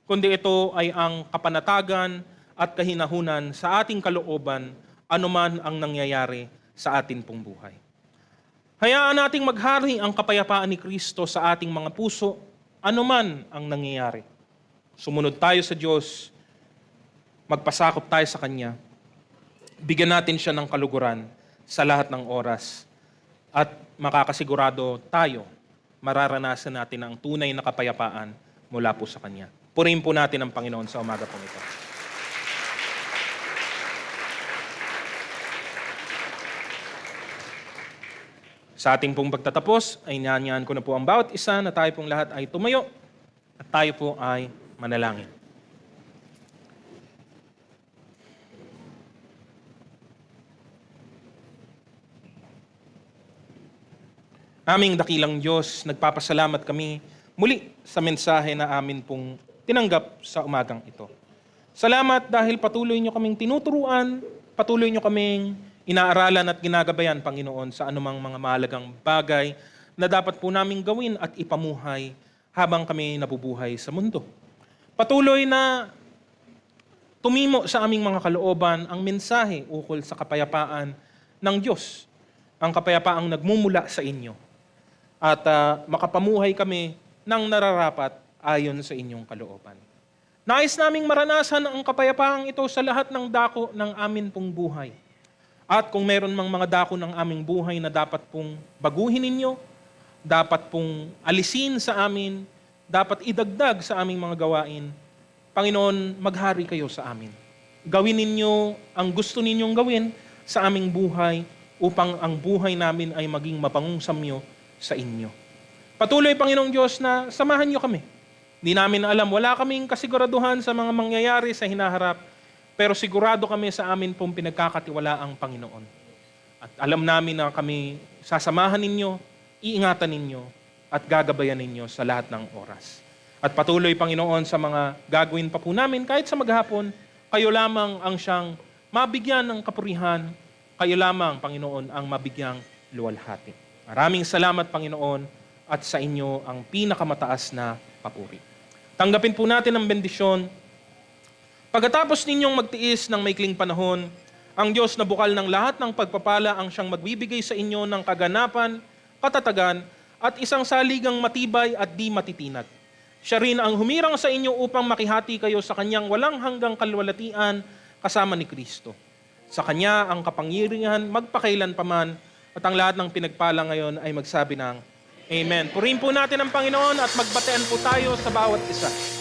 kundi ito ay ang kapanatagan at kahinahunan sa ating kalooban anuman ang nangyayari sa atin pong buhay. Hayaan nating maghari ang kapayapaan ni Kristo sa ating mga puso anuman ang nangyayari. Sumunod tayo sa Diyos, magpasakop tayo sa Kanya, bigyan natin siya ng kaluguran sa lahat ng oras at makakasigurado tayo, mararanasan natin ang tunay na kapayapaan mula po sa Kanya. Purihin po natin ang Panginoon sa umaga pong ito. Sa ating pong pagtatapos, ay inanyahan ko na po ang bawat isa na tayo pong lahat ay tumayo at tayo po ay manalangin. Aming dakilang Diyos, nagpapasalamat kami muli sa mensahe na amin pong tinanggap sa umagang ito. Salamat dahil patuloy niyo kaming tinuturuan, patuloy niyo kaming inaaralan at ginagabayan, Panginoon, sa anumang mga mahalagang bagay na dapat po naming gawin at ipamuhay habang kami nabubuhay sa mundo. Patuloy na tumimo sa aming mga kalooban ang mensahe ukol sa kapayapaan ng Diyos, ang kapayapaang nagmumula sa inyo. At makapamuhay kami ng nararapat ayon sa inyong kalooban. Nais naming maranasan ang kapayapaang ito sa lahat ng dako ng amin pong buhay. At kung meron mang mga dako ng aming buhay na dapat pong baguhin ninyo, dapat pong alisin sa amin, dapat idagdag sa aming mga gawain, Panginoon, maghari kayo sa amin. Gawin ninyo ang gusto ninyong gawin sa aming buhay upang ang buhay namin ay maging mapangong samyo sa inyo. Patuloy, Panginoong Diyos, na samahan niyo kami. Hindi namin alam, wala kaming kasiguraduhan sa mga mangyayari sa hinaharap, pero sigurado kami sa amin pong pinagkakatiwalaang Panginoon. At alam namin na kami sasamahan ninyo, iingatan ninyo, at gagabayan ninyo sa lahat ng oras. At patuloy, Panginoon, sa mga gagawin pa po namin, kahit sa maghapon, kayo lamang ang siyang mabigyan ng kapurihan, kayo lamang, Panginoon, ang mabigyang luwalhati. Maraming salamat, Panginoon, at sa inyo ang pinakamataas na papuri. Tanggapin po natin ang bendisyon. Pagkatapos ninyong magtiis ng maikling panahon, ang Diyos na bukal ng lahat ng pagpapala ang siyang magbibigay sa inyo ng kaganapan, katatagan, at isang saligang matibay at di matitinag. Siya rin ang humirang sa inyo upang makihati kayo sa kanyang walang hanggang kalwalatian kasama ni Kristo. Sa kanya ang kapangyarihan magpakailan paman at ang lahat ng pinagpala ngayon ay magsabi ng Amen. Purihin po natin ang Panginoon at magbatean po tayo sa bawat isa.